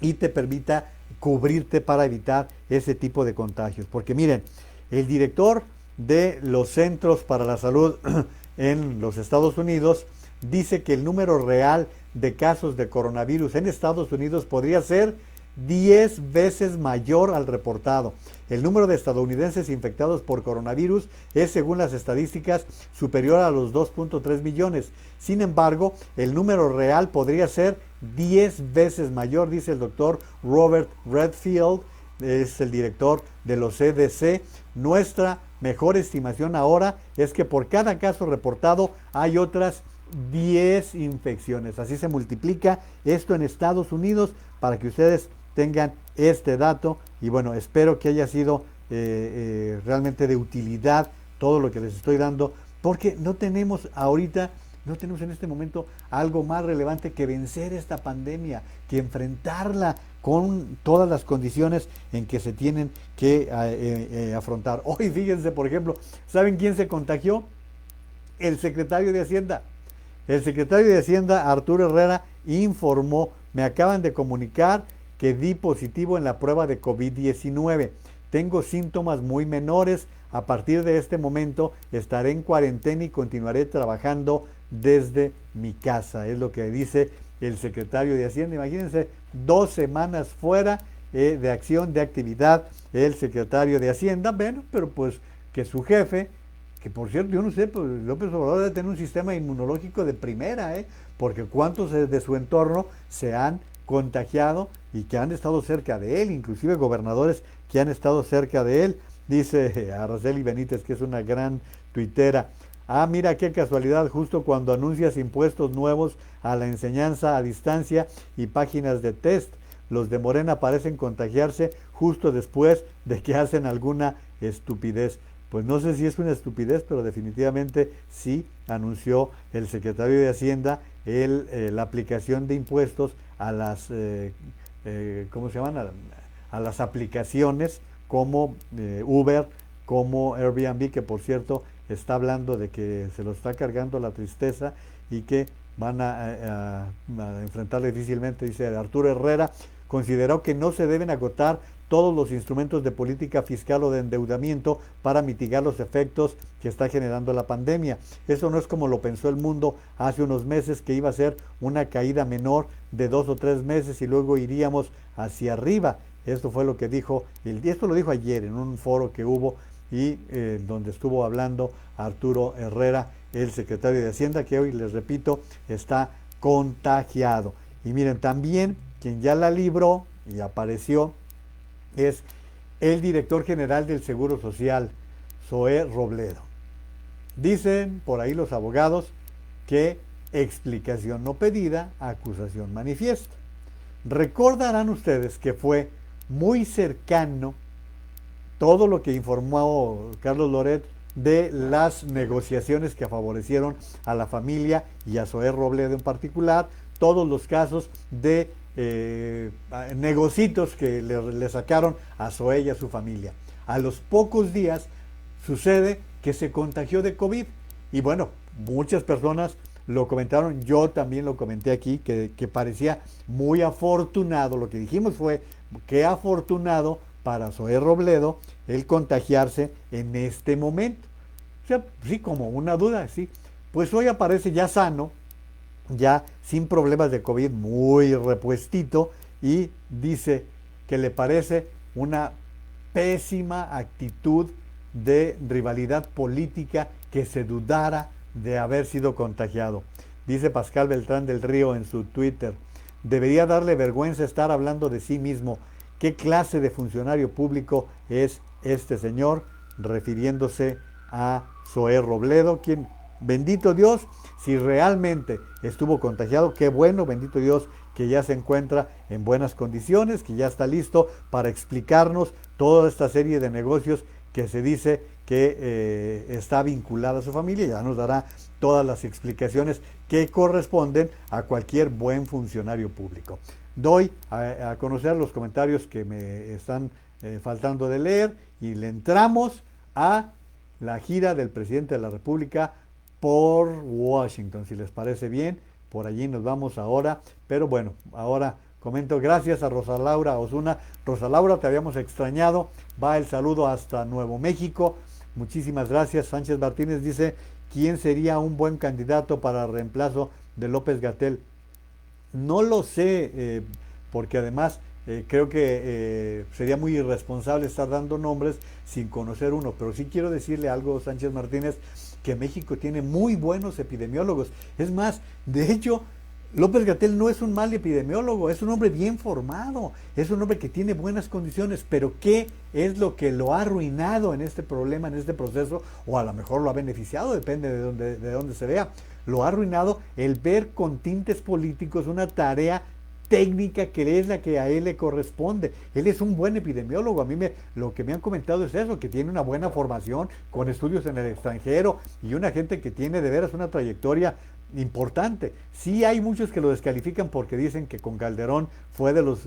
Speaker 1: y te permita cubrirte para evitar ese tipo de contagios. Porque miren, el director de los Centros para la Salud en los Estados Unidos dice que el número real de casos de coronavirus en Estados Unidos podría ser 10 veces mayor al reportado. El número de estadounidenses infectados por coronavirus es, según las estadísticas, superior a los 2.3 millones. Sin embargo, el número real podría ser 10 veces mayor, dice el doctor Robert Redfield, es el director de los CDC. Nuestra mejor estimación ahora es que por cada caso reportado hay otras 10 infecciones. Así se multiplica esto en Estados Unidos, para que ustedes tengan este dato. Y bueno, espero que haya sido realmente de utilidad todo lo que les estoy dando, porque no tenemos ahorita, no tenemos en este momento algo más relevante que vencer esta pandemia, que enfrentarla con todas las condiciones en que se tienen que afrontar. Hoy, fíjense, por ejemplo, ¿saben quién se contagió? El secretario de Hacienda. El secretario de Hacienda, Arturo Herrera, informó, me acaban de comunicar que di positivo en la prueba de COVID-19. Tengo síntomas muy menores. A partir de este momento estaré en cuarentena y continuaré trabajando desde mi casa. Es lo que dice el secretario de Hacienda. Imagínense, 2 semanas fuera de acción, de actividad, el secretario de Hacienda. Bueno, pero pues que su jefe, que por cierto, yo no sé, pues López Obrador debe tener un sistema inmunológico de primera, porque cuántos de su entorno se han contagiado y que han estado cerca de él, inclusive gobernadores que han estado cerca de él. Dice Araceli Benítez, que es una gran tuitera. Ah, mira qué casualidad, justo cuando anuncias impuestos nuevos a la enseñanza a distancia y páginas de test, los de Morena parecen contagiarse justo después de que hacen alguna estupidez. Pues no sé si es una estupidez, pero definitivamente sí anunció el secretario de Hacienda la aplicación de impuestos a las, ¿cómo se llaman? A las aplicaciones como Uber, como Airbnb, que por cierto está hablando de que se lo está cargando la tristeza y que van a enfrentarlo difícilmente. Dice Arturo Herrera, consideró que no se deben agotar todos los instrumentos de política fiscal o de endeudamiento para mitigar los efectos que está generando la pandemia. Eso no es como lo pensó el mundo hace unos meses, que iba a ser una caída menor de 2 o 3 meses y luego iríamos hacia arriba. Esto fue lo que dijo, esto lo dijo ayer en un foro que hubo y donde estuvo hablando Arturo Herrera, el secretario de Hacienda, que hoy, les repito, está contagiado. Y miren, también quien ya la libró y apareció es el director general del Seguro Social, Zoé Robledo. Dicen por ahí los abogados que explicación no pedida, acusación manifiesta. Recordarán ustedes que fue muy cercano todo lo que informó Carlos Loret de las negociaciones que favorecieron a la familia y a Zoé Robledo en particular, todos los casos de negocitos que le sacaron a Zoé y a su familia. A los pocos días sucede que se contagió de COVID y bueno, muchas personas lo comentaron, yo también lo comenté aquí, que parecía muy afortunado. Lo que dijimos fue que afortunado para Zoé Robledo el contagiarse en este momento. O sea, sí, como una duda, sí. Pues hoy aparece ya sano, ya sin problemas de COVID, muy repuestito, y dice que le parece una pésima actitud de rivalidad política que se dudara de haber sido contagiado. Dice Pascal Beltrán del Río en su Twitter, debería darle vergüenza estar hablando de sí mismo. ¿Qué clase de funcionario público es este señor? Refiriéndose a Zoé Robledo, quien, bendito Dios, si realmente estuvo contagiado, qué bueno, bendito Dios, que ya se encuentra en buenas condiciones, que ya está listo para explicarnos toda esta serie de negocios que se dice que está vinculada a su familia. Ya nos dará todas las explicaciones que corresponden a cualquier buen funcionario público. Doy a conocer los comentarios que me están faltando de leer y le entramos a la gira del presidente de la República por Washington, si les parece bien. Por allí nos vamos ahora, pero bueno, ahora comento gracias a Rosa Laura Osuna. Rosa Laura, te habíamos extrañado, va el saludo hasta Nuevo México, muchísimas gracias. Sánchez Martínez dice, ¿quién sería un buen candidato para reemplazo de López-Gatell? No lo sé, porque además creo que sería muy irresponsable estar dando nombres sin conocer uno, pero sí quiero decirle algo, Sánchez Martínez, que México tiene muy buenos epidemiólogos. Es más, de hecho, López-Gatell no es un mal epidemiólogo, es un hombre bien formado, es un hombre que tiene buenas condiciones, pero ¿qué es lo que lo ha arruinado en este problema, en este proceso? O a lo mejor lo ha beneficiado, depende de dónde se vea. Lo ha arruinado el ver con tintes políticos una tarea técnica que es la que a él le corresponde. Él es un buen epidemiólogo. Lo que me han comentado es eso, que tiene una buena formación con estudios en el extranjero y una gente que tiene de veras una trayectoria importante. Sí hay muchos que lo descalifican porque dicen que con Calderón fue de los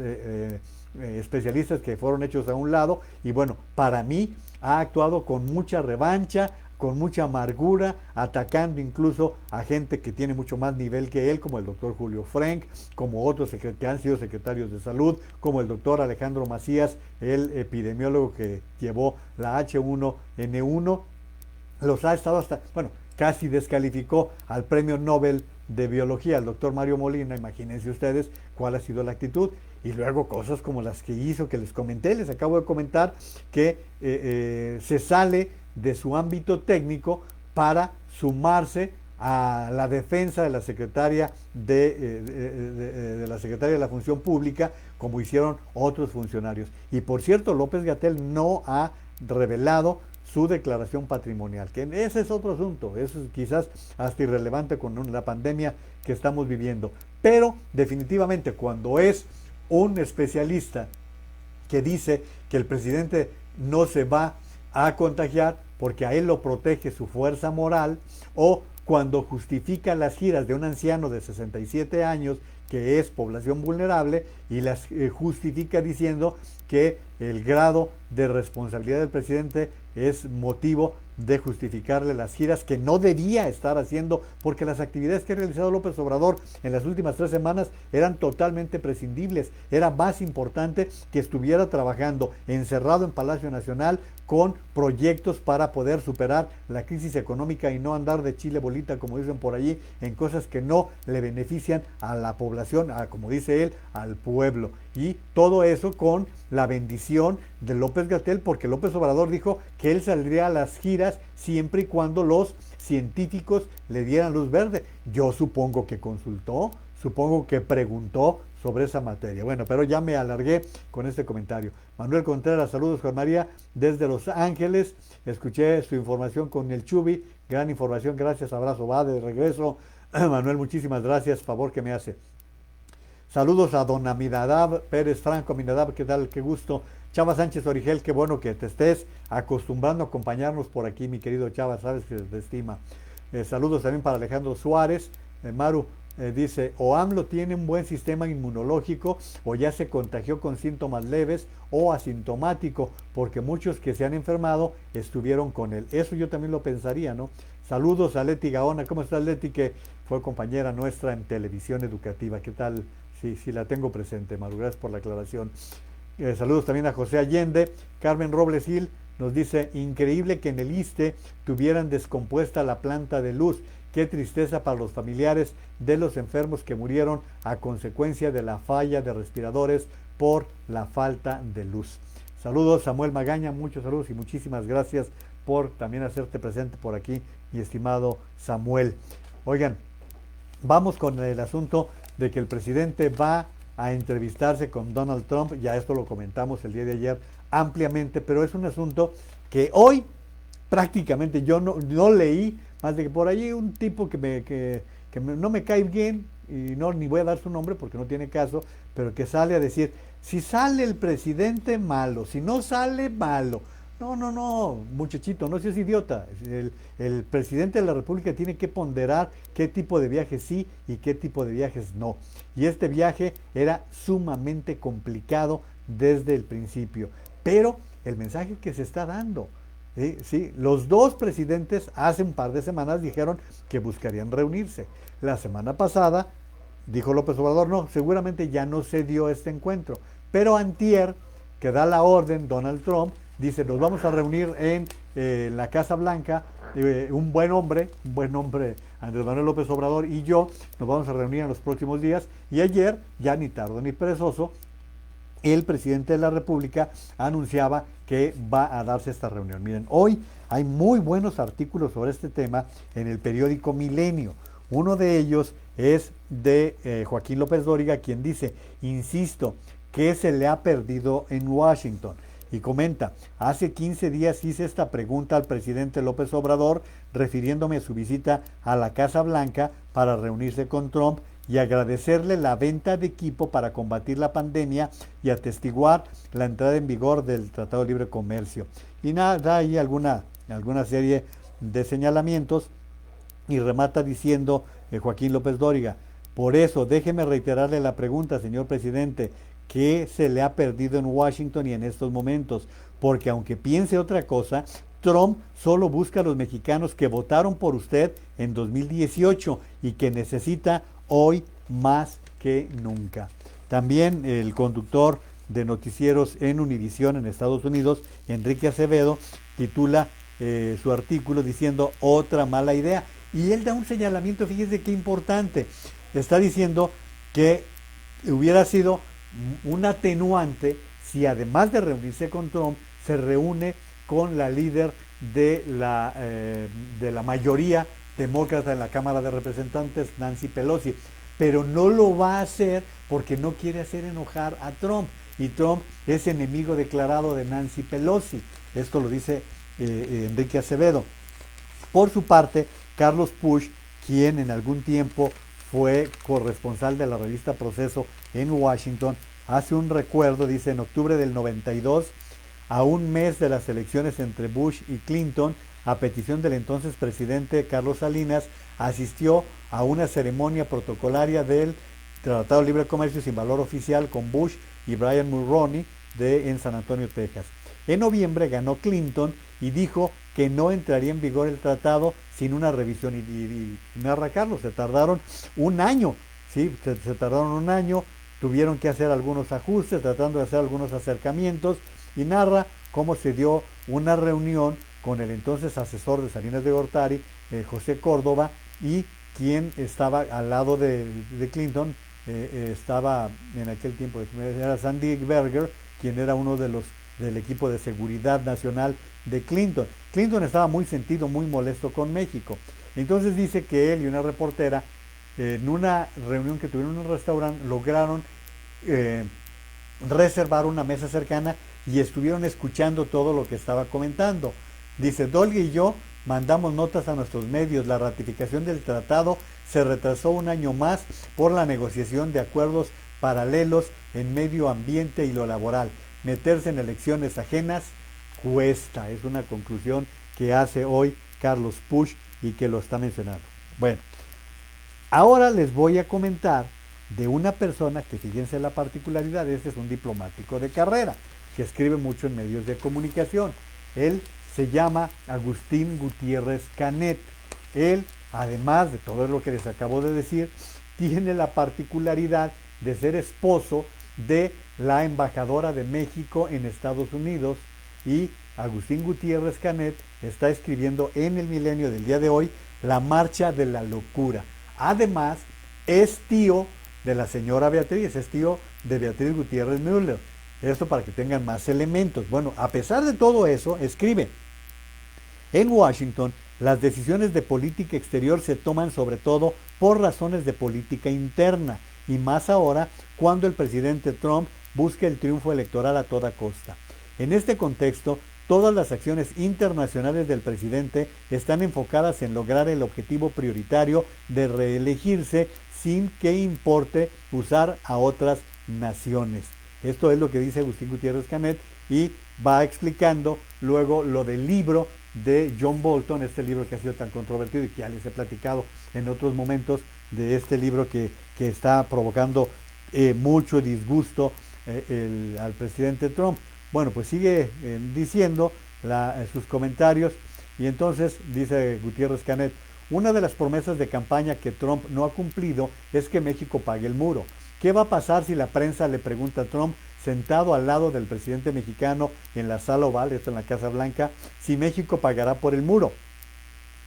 Speaker 1: especialistas que fueron hechos a un lado, y bueno, para mí ha actuado con mucha revancha, con mucha amargura, atacando incluso a gente que tiene mucho más nivel que él, como el doctor Julio Frenk, como otros que han sido secretarios de salud, como el doctor Alejandro Macías, el epidemiólogo que llevó la H1N1, los ha estado hasta, bueno, casi descalificó al premio Nobel de Biología, el doctor Mario Molina. Imagínense ustedes cuál ha sido la actitud. Y luego cosas como las que hizo, que les comenté, les acabo de comentar, que se sale de su ámbito técnico para sumarse a la defensa de la secretaria de la Secretaría de la Función Pública, como hicieron otros funcionarios. Y por cierto, López-Gatell no ha revelado su declaración patrimonial, que ese es otro asunto, eso es quizás hasta irrelevante con la pandemia que estamos viviendo. Pero definitivamente cuando es un especialista que dice que el presidente no se va a contagiar porque a él lo protege su fuerza moral, o cuando justifica las giras de un anciano de 67 años que es población vulnerable y las justifica diciendo que el grado de responsabilidad del presidente es motivo de justificarle las giras que no debía estar haciendo, porque las actividades que ha realizado López Obrador en las últimas 3 semanas eran totalmente prescindibles. Era más importante que estuviera trabajando encerrado en Palacio Nacional con proyectos para poder superar la crisis económica y no andar de chile bolita, como dicen por allí, en cosas que no le benefician a la población, como dice él, al pueblo. Y todo eso con la bendición de López-Gatell, porque López Obrador dijo que él saldría a las giras siempre y cuando los científicos le dieran luz verde. Yo supongo que consultó, supongo que preguntó sobre esa materia. Bueno, pero ya me alargué con este comentario. Manuel Contreras, saludos Juan María desde Los Ángeles. Escuché su información con el Chubi, gran información, gracias, abrazo, va de regreso. Manuel, muchísimas gracias, favor que me hace. Saludos a don Aminadab Pérez Franco. Aminadab, ¿qué tal? Qué gusto. Chava Sánchez Origel, qué bueno que te estés acostumbrando a acompañarnos por aquí, mi querido Chava, sabes que te estima. Saludos también para Alejandro Suárez. Maru dice, o AMLO tiene un buen sistema inmunológico, o ya se contagió con síntomas leves o asintomático, porque muchos que se han enfermado estuvieron con él. Eso yo también lo pensaría, ¿no? Saludos a Leti Gaona. ¿Cómo estás, Leti? Que fue compañera nuestra en televisión educativa. ¿Qué tal? Sí, la tengo presente, Maru, gracias por la aclaración. Saludos también a José Allende. Carmen Robles Gil nos dice, increíble que en el ISSSTE tuvieran descompuesta la planta de luz. Qué tristeza para los familiares de los enfermos que murieron a consecuencia de la falla de respiradores por la falta de luz. Saludos, Samuel Magaña, muchos saludos y muchísimas gracias por también hacerte presente por aquí, mi estimado Samuel. Oigan, vamos con el asunto de que el presidente va a entrevistarse con Donald Trump. Ya esto lo comentamos el día de ayer ampliamente, pero es un asunto que hoy prácticamente yo no leí, más de que por allí un tipo que no me cae bien, y ni voy a dar su nombre porque no tiene caso, pero que sale a decir, si sale el presidente malo, si no sale malo. No, muchachito, no seas idiota. El presidente de la República tiene que ponderar qué tipo de viajes sí y qué tipo de viajes no. Y este viaje era sumamente complicado desde el principio. Pero el mensaje que se está dando, ¿sí? Los dos presidentes hace un par de semanas dijeron que buscarían reunirse. La semana pasada dijo López Obrador, no, seguramente ya no se dio este encuentro. Pero antier, que da la orden Donald Trump, dice, nos vamos a reunir en la Casa Blanca, un buen hombre, Andrés Manuel López Obrador y yo, nos vamos a reunir en los próximos días. Y ayer, ya ni tardo ni perezoso, el presidente de la República anunciaba que va a darse esta reunión. Miren, hoy hay muy buenos artículos sobre este tema en el periódico Milenio. Uno de ellos es de Joaquín López Dóriga, quien dice, insisto, que se le ha perdido en Washington. Y comenta, hace 15 días hice esta pregunta al presidente López Obrador, refiriéndome a su visita a la Casa Blanca para reunirse con Trump, y agradecerle la venta de equipo para combatir la pandemia y atestiguar la entrada en vigor del Tratado de Libre Comercio. Y nada, da ahí alguna serie de señalamientos y remata diciendo Joaquín López Dóriga: por eso déjeme reiterarle la pregunta, señor presidente, ¿qué se le ha perdido en Washington y en estos momentos? Porque aunque piense otra cosa, Trump solo busca a los mexicanos que votaron por usted en 2018 y que necesita hoy más que nunca. También el conductor de noticieros en Univisión en Estados Unidos, Enrique Acevedo, titula su artículo diciendo otra mala idea. Y él da un señalamiento, fíjese qué importante. Está diciendo que hubiera sido un atenuante si además de reunirse con Trump, se reúne con la líder de la mayoría demócrata en la Cámara de Representantes, Nancy Pelosi. Pero no lo va a hacer porque no quiere hacer enojar a Trump. Y Trump es enemigo declarado de Nancy Pelosi. Esto lo dice Enrique Acevedo. Por su parte, Carlos Pusch, quien en algún tiempo fue corresponsal de la revista Proceso en Washington, hace un recuerdo, dice: en octubre del 92, a un mes de las elecciones entre Bush y Clinton, a petición del entonces presidente Carlos Salinas, asistió a una ceremonia protocolaria del Tratado de Libre Comercio sin valor oficial con Bush y Brian Mulroney en San Antonio, Texas. En noviembre ganó Clinton y dijo que no entraría en vigor el tratado sin una revisión. Y narra Carlos, se tardaron un año, ¿sí? Se tardaron un año, tuvieron que hacer algunos ajustes, tratando de hacer algunos acercamientos, y narra cómo se dio una reunión con el entonces asesor de Salinas de Gortari, José Córdoba, y quien estaba al lado de Clinton, estaba en aquel tiempo, era Sandy Berger, quien era uno de los del equipo de seguridad nacional de Clinton. Clinton estaba muy sentido, muy molesto con México. Entonces dice que él y una reportera, en una reunión que tuvieron en un restaurante, lograron reservar una mesa cercana y estuvieron escuchando todo lo que estaba comentando. Dice: Dolga y yo mandamos notas a nuestros medios. La ratificación del tratado se retrasó un año más por la negociación de acuerdos paralelos en medio ambiente y lo laboral. Meterse en elecciones ajenas cuesta. Es una conclusión que hace hoy Carlos Pusch y que lo está mencionando. Bueno, ahora les voy a comentar de una persona que, fíjense la particularidad, este es un diplomático de carrera, que escribe mucho en medios de comunicación. Él se llama Agustín Gutiérrez Canet. Él, además de todo lo que les acabo de decir, tiene la particularidad de ser esposo de la embajadora de México en Estados Unidos, y Agustín Gutiérrez Canet está escribiendo en El Milenio del día de hoy La Marcha de la Locura. Además, es tío de la señora Beatriz, es tío de Beatriz Gutiérrez Müller. Esto para que tengan más elementos. Bueno, a pesar de todo eso, escribe: en Washington, las decisiones de política exterior se toman sobre todo por razones de política interna, y más ahora cuando el presidente Trump busca el triunfo electoral a toda costa. En este contexto, todas las acciones internacionales del presidente están enfocadas en lograr el objetivo prioritario de reelegirse sin que importe usar a otras naciones. Esto es lo que dice Agustín Gutiérrez Canet, y va explicando luego lo del libro de John Bolton, este libro que ha sido tan controvertido y que ya les he platicado en otros momentos, de este libro que está provocando mucho disgusto al presidente Trump. Bueno, pues sigue diciendo sus comentarios, y entonces dice Gutiérrez Canet: una de las promesas de campaña que Trump no ha cumplido es que México pague el muro. ¿Qué va a pasar si la prensa le pregunta a Trump, sentado al lado del presidente mexicano en la sala oval, esto en la Casa Blanca, si México pagará por el muro?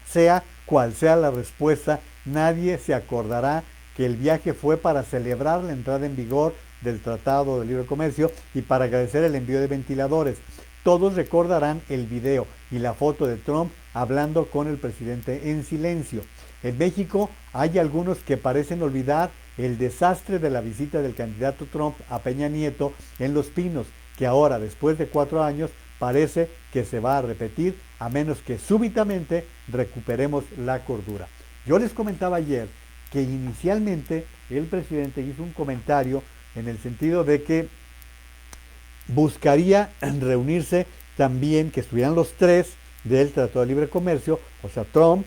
Speaker 1: Sea cual sea la respuesta, nadie se acordará que el viaje fue para celebrar la entrada en vigor del Tratado de Libre Comercio y para agradecer el envío de ventiladores. Todos recordarán el video y la foto de Trump hablando con el presidente en silencio. En México hay algunos que parecen olvidar el desastre de la visita del candidato Trump a Peña Nieto en Los Pinos, que ahora, después de 4 años, parece que se va a repetir, a menos que súbitamente recuperemos la cordura. Yo les comentaba ayer que inicialmente el presidente hizo un comentario en el sentido de que buscaría reunirse también, que estuvieran los tres del Tratado de Libre Comercio, o sea, Trump,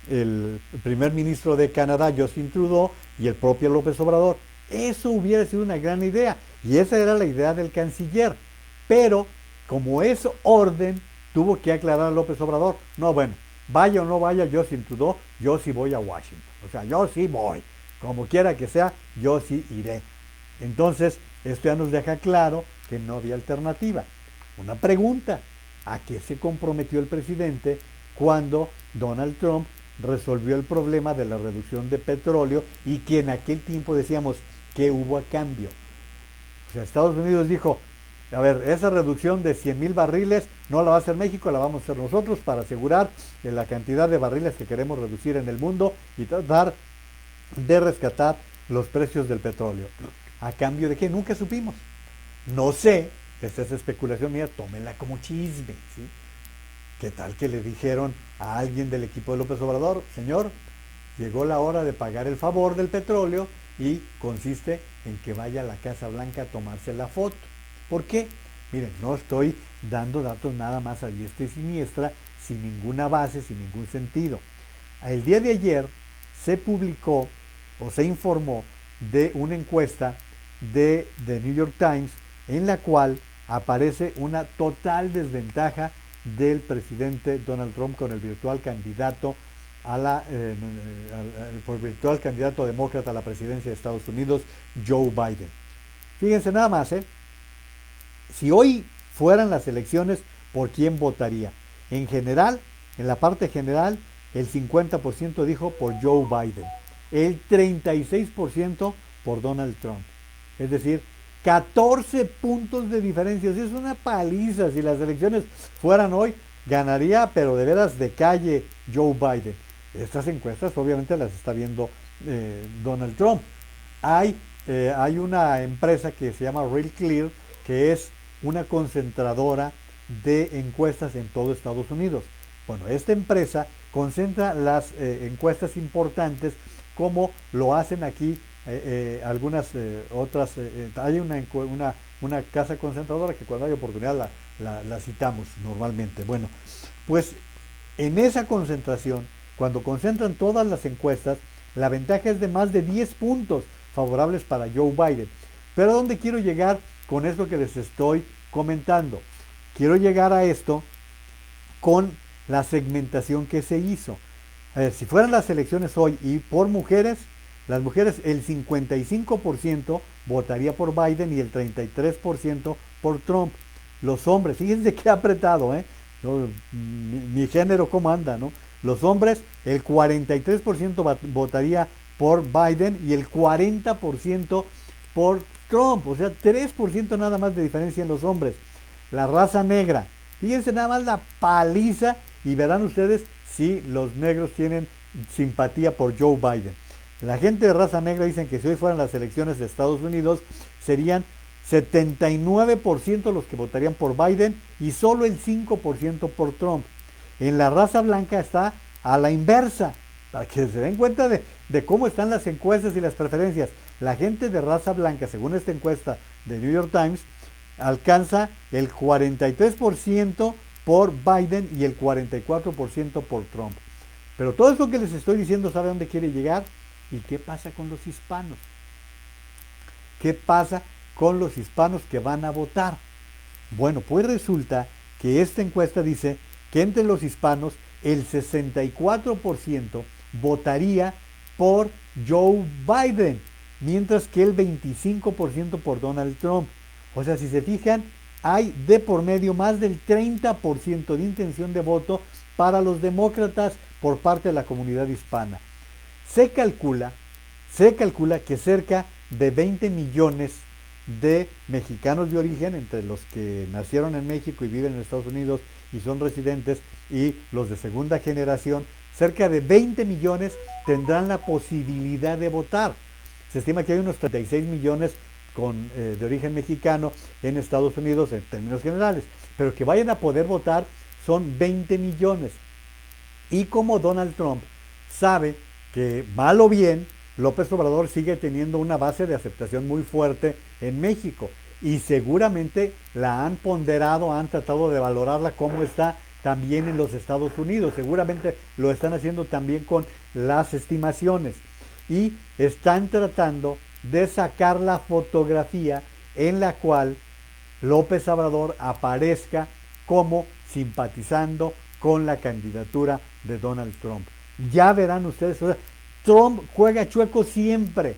Speaker 1: el primer ministro de Canadá, Justin Trudeau, y el propio López Obrador. Eso hubiera sido una gran idea, y esa era la idea del canciller. Pero, como es orden, tuvo que aclarar a López Obrador. No, bueno, vaya o no vaya Justin Trudeau, yo sí voy a Washington. O sea, yo sí voy. Como quiera que sea, yo sí iré. Entonces, esto ya nos deja claro que no había alternativa. Una pregunta, ¿a qué se comprometió el presidente cuando Donald Trump resolvió el problema de la reducción de petróleo y que en aquel tiempo decíamos que hubo a cambio? O sea, Estados Unidos dijo, a ver, esa reducción de 100,000 barriles no la va a hacer México, la vamos a hacer nosotros para asegurar la cantidad de barriles que queremos reducir en el mundo y tratar de rescatar los precios del petróleo. ¿A cambio de qué? Nunca supimos. No sé, esta es especulación mía, tómenla como chisme, ¿sí? ¿Qué tal que le dijeron a alguien del equipo de López Obrador, señor, llegó la hora de pagar el favor del petróleo y consiste en que vaya a la Casa Blanca a tomarse la foto? ¿Por qué? Miren, no estoy dando datos nada más a diestra y siniestra, sin ninguna base, sin ningún sentido. El día de ayer se publicó o se informó de una encuesta de The New York Times en la cual aparece una total desventaja del presidente Donald Trump con el virtual candidato por virtual candidato demócrata a la presidencia de Estados Unidos, Joe Biden. Fíjense nada más, si hoy fueran las elecciones, ¿por quién votaría? En general, en la parte general, el 50% dijo por Joe Biden, el 36% por Donald Trump. Es decir, 14 puntos de diferencia. Es una paliza. Si las elecciones fueran hoy, ganaría, pero de veras de calle, Joe Biden. Estas encuestas obviamente las está viendo Donald Trump. Hay una empresa que se llama Real Clear, que es una concentradora de encuestas en todo Estados Unidos. Bueno, esta empresa concentra las encuestas importantes como lo hacen aquí algunas otras. Hay una casa concentradora que cuando hay oportunidad la citamos normalmente. Bueno, pues en esa concentración, cuando concentran todas las encuestas, la ventaja es de más de 10 puntos favorables para Joe Biden. Pero ¿a dónde quiero llegar con esto que les estoy comentando? Quiero llegar a esto con la segmentación que se hizo. A ver, si fueran las elecciones hoy y por mujeres, las mujeres, el 55% votaría por Biden y el 33% por Trump. Los hombres, fíjense qué apretado, mi género cómo anda, ¿no? Los hombres, el 43% votaría por Biden y el 40% por Trump. O sea, 3% nada más de diferencia en los hombres. La raza negra, fíjense nada más la paliza y verán ustedes si los negros tienen simpatía por Joe Biden. La gente de raza negra dicen que si hoy fueran las elecciones de Estados Unidos serían 79% los que votarían por Biden y solo el 5% por Trump. En la raza blanca está a la inversa, para que se den cuenta de cómo están las encuestas y las preferencias. La gente de raza blanca, según esta encuesta de New York Times, alcanza el 43% por Biden y el 44% por Trump. Pero todo esto que les estoy diciendo, ¿sabe dónde quiere llegar? ¿Y qué pasa con los hispanos? ¿Qué pasa con los hispanos que van a votar? Bueno, pues resulta que esta encuesta dice que entre los hispanos el 64% votaría por Joe Biden, mientras que el 25% por Donald Trump. O sea, si se fijan, hay de por medio más del 30% de intención de voto para los demócratas por parte de la comunidad hispana. Se calcula que cerca de 20 millones de mexicanos de origen, entre los que nacieron en México y viven en Estados Unidos y son residentes, y los de segunda generación, cerca de 20 millones tendrán la posibilidad de votar. Se estima que hay unos 36 millones de origen mexicano en Estados Unidos en términos generales, pero que vayan a poder votar son 20 millones. Y como Donald Trump sabe que mal o bien, López Obrador sigue teniendo una base de aceptación muy fuerte en México y seguramente la han ponderado, han tratado de valorarla como está también en los Estados Unidos. Seguramente lo están haciendo también con las estimaciones y están tratando de sacar la fotografía en la cual López Obrador aparezca como simpatizando con la candidatura de Donald Trump. Ya verán ustedes, o sea, Trump juega chueco siempre,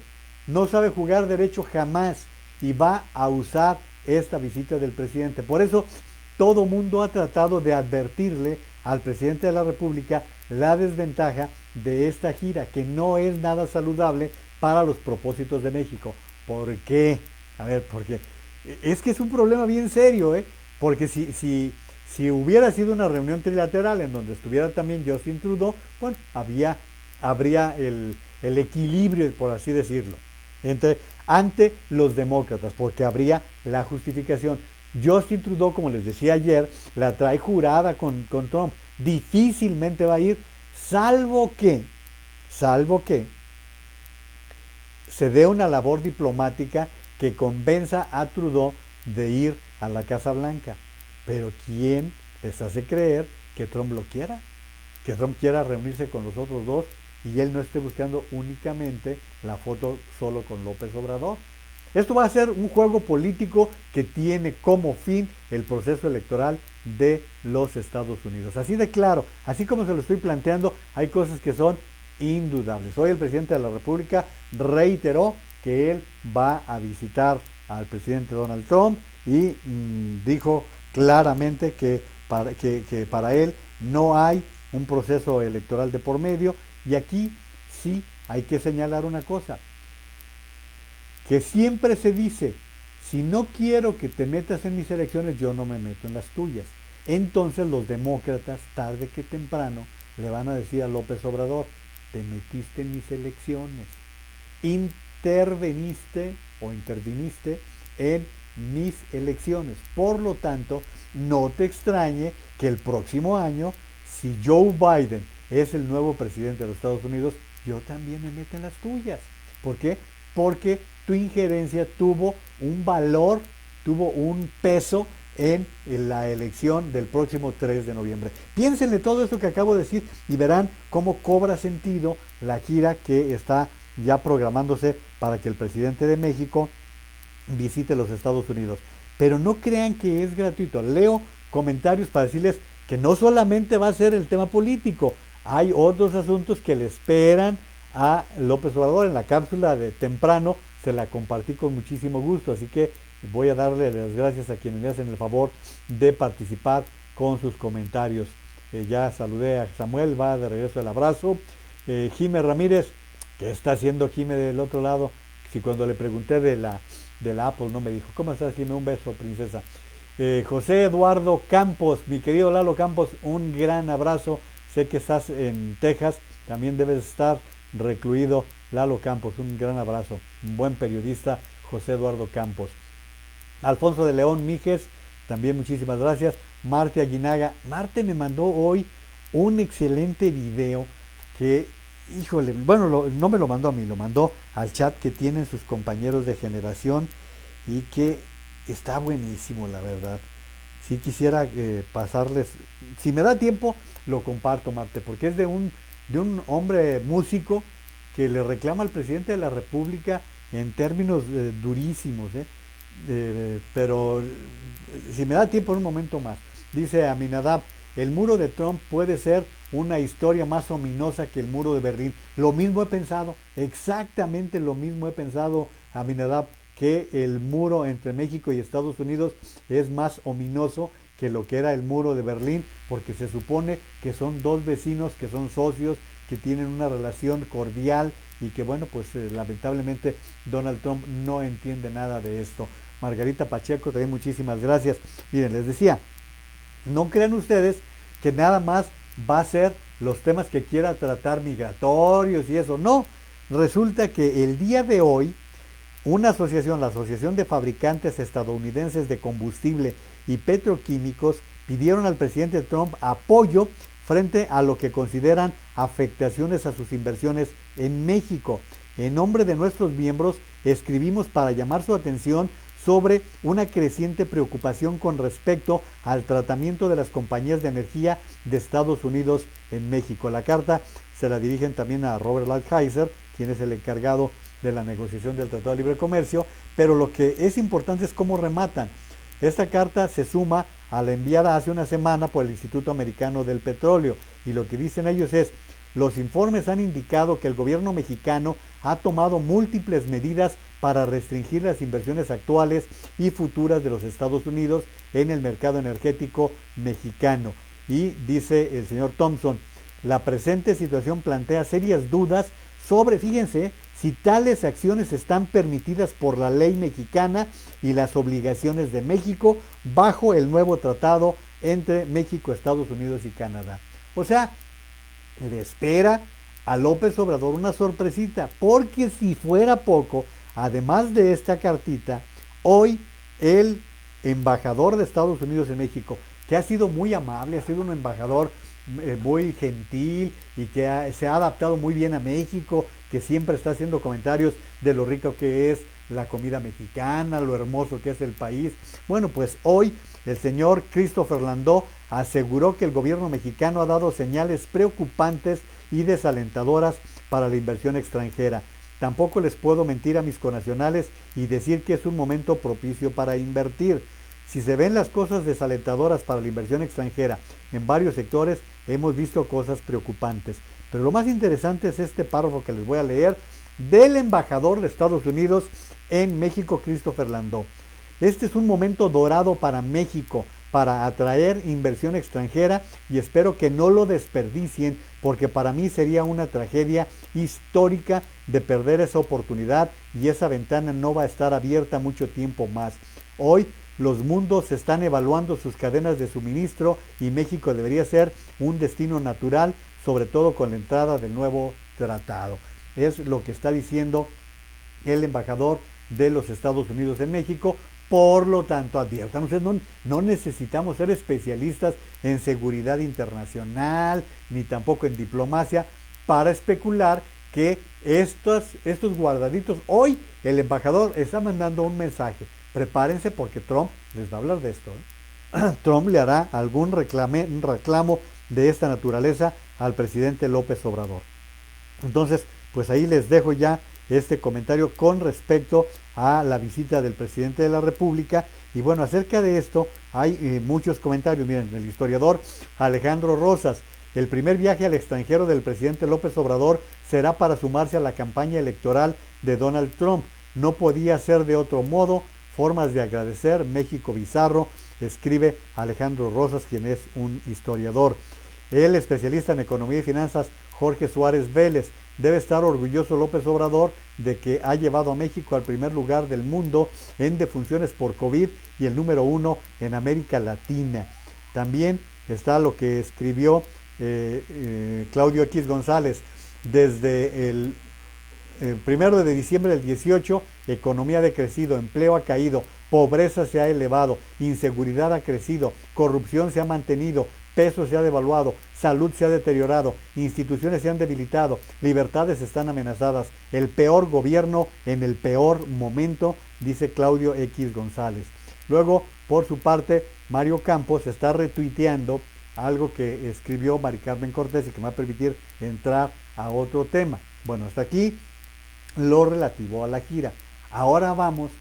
Speaker 1: no sabe jugar derecho jamás y va a usar esta visita del presidente. Por eso todo mundo ha tratado de advertirle al presidente de la República la desventaja de esta gira, que no es nada saludable para los propósitos de México. ¿Por qué? A ver, porque es que es un problema bien serio, ¿eh? Porque si hubiera sido una reunión trilateral en donde estuviera también Justin Trudeau, bueno, habría el equilibrio, por así decirlo, ante los demócratas, porque habría la justificación. Justin Trudeau, como les decía ayer, la trae jurada con Trump. Difícilmente va a ir, salvo que se dé una labor diplomática que convenza a Trudeau de ir a la Casa Blanca. Pero ¿quién les hace creer que Trump lo quiera? Que Trump quiera reunirse con los otros dos y él no esté buscando únicamente la foto solo con López Obrador. Esto va a ser un juego político que tiene como fin el proceso electoral de los Estados Unidos. Así de claro, así como se lo estoy planteando, hay cosas que son indudables. Hoy el presidente de la República reiteró que él va a visitar al presidente Donald Trump y dijo claramente que para él no hay un proceso electoral de por medio. Y aquí sí hay que señalar una cosa, que siempre se dice, si no quiero que te metas en mis elecciones, yo no me meto en las tuyas. Entonces los demócratas, tarde que temprano, le van a decir a López Obrador, te metiste en mis elecciones, interviniste en mis elecciones. Por lo tanto, no te extrañe que el próximo año, si Joe Biden es el nuevo presidente de los Estados Unidos, yo también me meto en las tuyas. ¿Por qué? Porque tu injerencia tuvo un valor, tuvo un peso en la elección del próximo 3 de noviembre. Piénsenle todo esto que acabo de decir y verán cómo cobra sentido la gira que está ya programándose para que el presidente de México visite los Estados Unidos. Pero no crean que es gratuito. Leo comentarios para decirles que no solamente va a ser el tema político, hay otros asuntos que le esperan a López Obrador. En la cápsula de temprano se la compartí con muchísimo gusto, así que voy a darle las gracias a quienes me hacen el favor de participar con sus comentarios. Ya saludé a Samuel, va de regreso el abrazo. Jime Ramírez, ¿qué está haciendo Jime del otro lado? Si cuando le pregunté de la Apple no me dijo, ¿cómo estás Jime? Un beso, princesa. José Eduardo Campos, mi querido Lalo Campos, un gran abrazo. Sé que estás en Texas, también debes estar recluido. Lalo Campos, un gran abrazo. Un buen periodista, José Eduardo Campos. Alfonso de León Míjes, también muchísimas gracias. Marte Aguinaga. Marte me mandó hoy un excelente video que, híjole, bueno, no me lo mandó a mí, lo mandó al chat que tienen sus compañeros de generación y que está buenísimo, la verdad. Si quisiera pasarles, si me da tiempo, lo comparto, Marte, porque es de un hombre músico que le reclama al presidente de la República en términos durísimos, pero si me da tiempo en un momento más. Dice Aminadab, el muro de Trump puede ser una historia más ominosa que el muro de Berlín. Lo mismo he pensado, exactamente lo mismo he pensado, Aminadab, que el muro entre México y Estados Unidos es más ominoso que lo que era el muro de Berlín, porque se supone que son dos vecinos que son socios, que tienen una relación cordial y que, bueno, pues lamentablemente Donald Trump no entiende nada de esto. Margarita Pacheco, también muchísimas gracias. Miren, les decía, no crean ustedes que nada más va a ser los temas que quiera tratar migratorios y eso. No, resulta que el día de hoy, una asociación, la Asociación de Fabricantes Estadounidenses de Combustible y Petroquímicos, pidieron al presidente Trump apoyo frente a lo que consideran afectaciones a sus inversiones en México. En nombre de nuestros miembros, escribimos para llamar su atención sobre una creciente preocupación con respecto al tratamiento de las compañías de energía de Estados Unidos en México. La carta se la dirigen también a Robert Lighthizer, quien es el encargado de la negociación del Tratado de Libre Comercio, pero lo que es importante es cómo rematan. Esta carta se suma a la enviada hace una semana por el Instituto Americano del Petróleo, y lo que dicen ellos es: los informes han indicado que el gobierno mexicano ha tomado múltiples medidas para restringir las inversiones actuales y futuras de los Estados Unidos en el mercado energético mexicano. Y dice el señor Thompson, la presente situación plantea serias dudas sobre, fíjense, si tales acciones están permitidas por la ley mexicana y las obligaciones de México bajo el nuevo tratado entre México, Estados Unidos y Canadá. O sea, le espera a López Obrador una sorpresita, porque si fuera poco, además de esta cartita, hoy el embajador de Estados Unidos en México, que ha sido muy amable, ha sido un embajador muy gentil y que se ha adaptado muy bien a México, que siempre está haciendo comentarios de lo rico que es la comida mexicana, lo hermoso que es el país. Bueno, pues hoy el señor Christopher Landó aseguró que el gobierno mexicano ha dado señales preocupantes y desalentadoras para la inversión extranjera. Tampoco les puedo mentir a mis connacionales y decir que es un momento propicio para invertir. Si se ven las cosas desalentadoras para la inversión extranjera en varios sectores, hemos visto cosas preocupantes. Pero lo más interesante es este párrafo que les voy a leer del embajador de Estados Unidos en México, Christopher Landó. Este es un momento dorado para México, para atraer inversión extranjera, y espero que no lo desperdicien, porque para mí sería una tragedia histórica de perder esa oportunidad, y esa ventana no va a estar abierta mucho tiempo más. Hoy los mundos están evaluando sus cadenas de suministro y México debería ser un destino natural, sobre todo con la entrada del nuevo tratado. Es lo que está diciendo el embajador de los Estados Unidos en México. Por lo tanto, adviertan ustedes, no necesitamos ser especialistas en seguridad internacional, ni tampoco en diplomacia, para especular que estos guardaditos, hoy el embajador está mandando un mensaje. Prepárense porque Trump les va a hablar de esto. Trump le hará algún reclamo de esta naturaleza al presidente López Obrador. Entonces, pues ahí les dejo ya este comentario con respecto a la visita del presidente de la República. Y bueno, acerca de esto hay muchos comentarios. Miren, el historiador Alejandro Rosas: el primer viaje al extranjero del presidente López Obrador será para sumarse a la campaña electoral de Donald Trump. No podía ser de otro modo. Formas de agradecer, México bizarro, escribe Alejandro Rosas, quien es un historiador. El especialista en economía y finanzas Jorge Suárez Vélez: debe estar orgulloso López Obrador de que ha llevado a México al primer lugar del mundo en defunciones por COVID y el número 1 en América Latina. También está lo que escribió Claudio X González: desde el 1 de diciembre del 18, economía ha decrecido, empleo ha caído, pobreza se ha elevado, inseguridad ha crecido, corrupción se ha mantenido, peso se ha devaluado, salud se ha deteriorado, instituciones se han debilitado, libertades están amenazadas, el peor gobierno en el peor momento, dice Claudio X González. Luego, por su parte, Mario Campos está retuiteando algo que escribió Mari Carmen Cortés y que me va a permitir entrar a otro tema. Bueno, hasta aquí lo relativo a la gira. Ahora vamos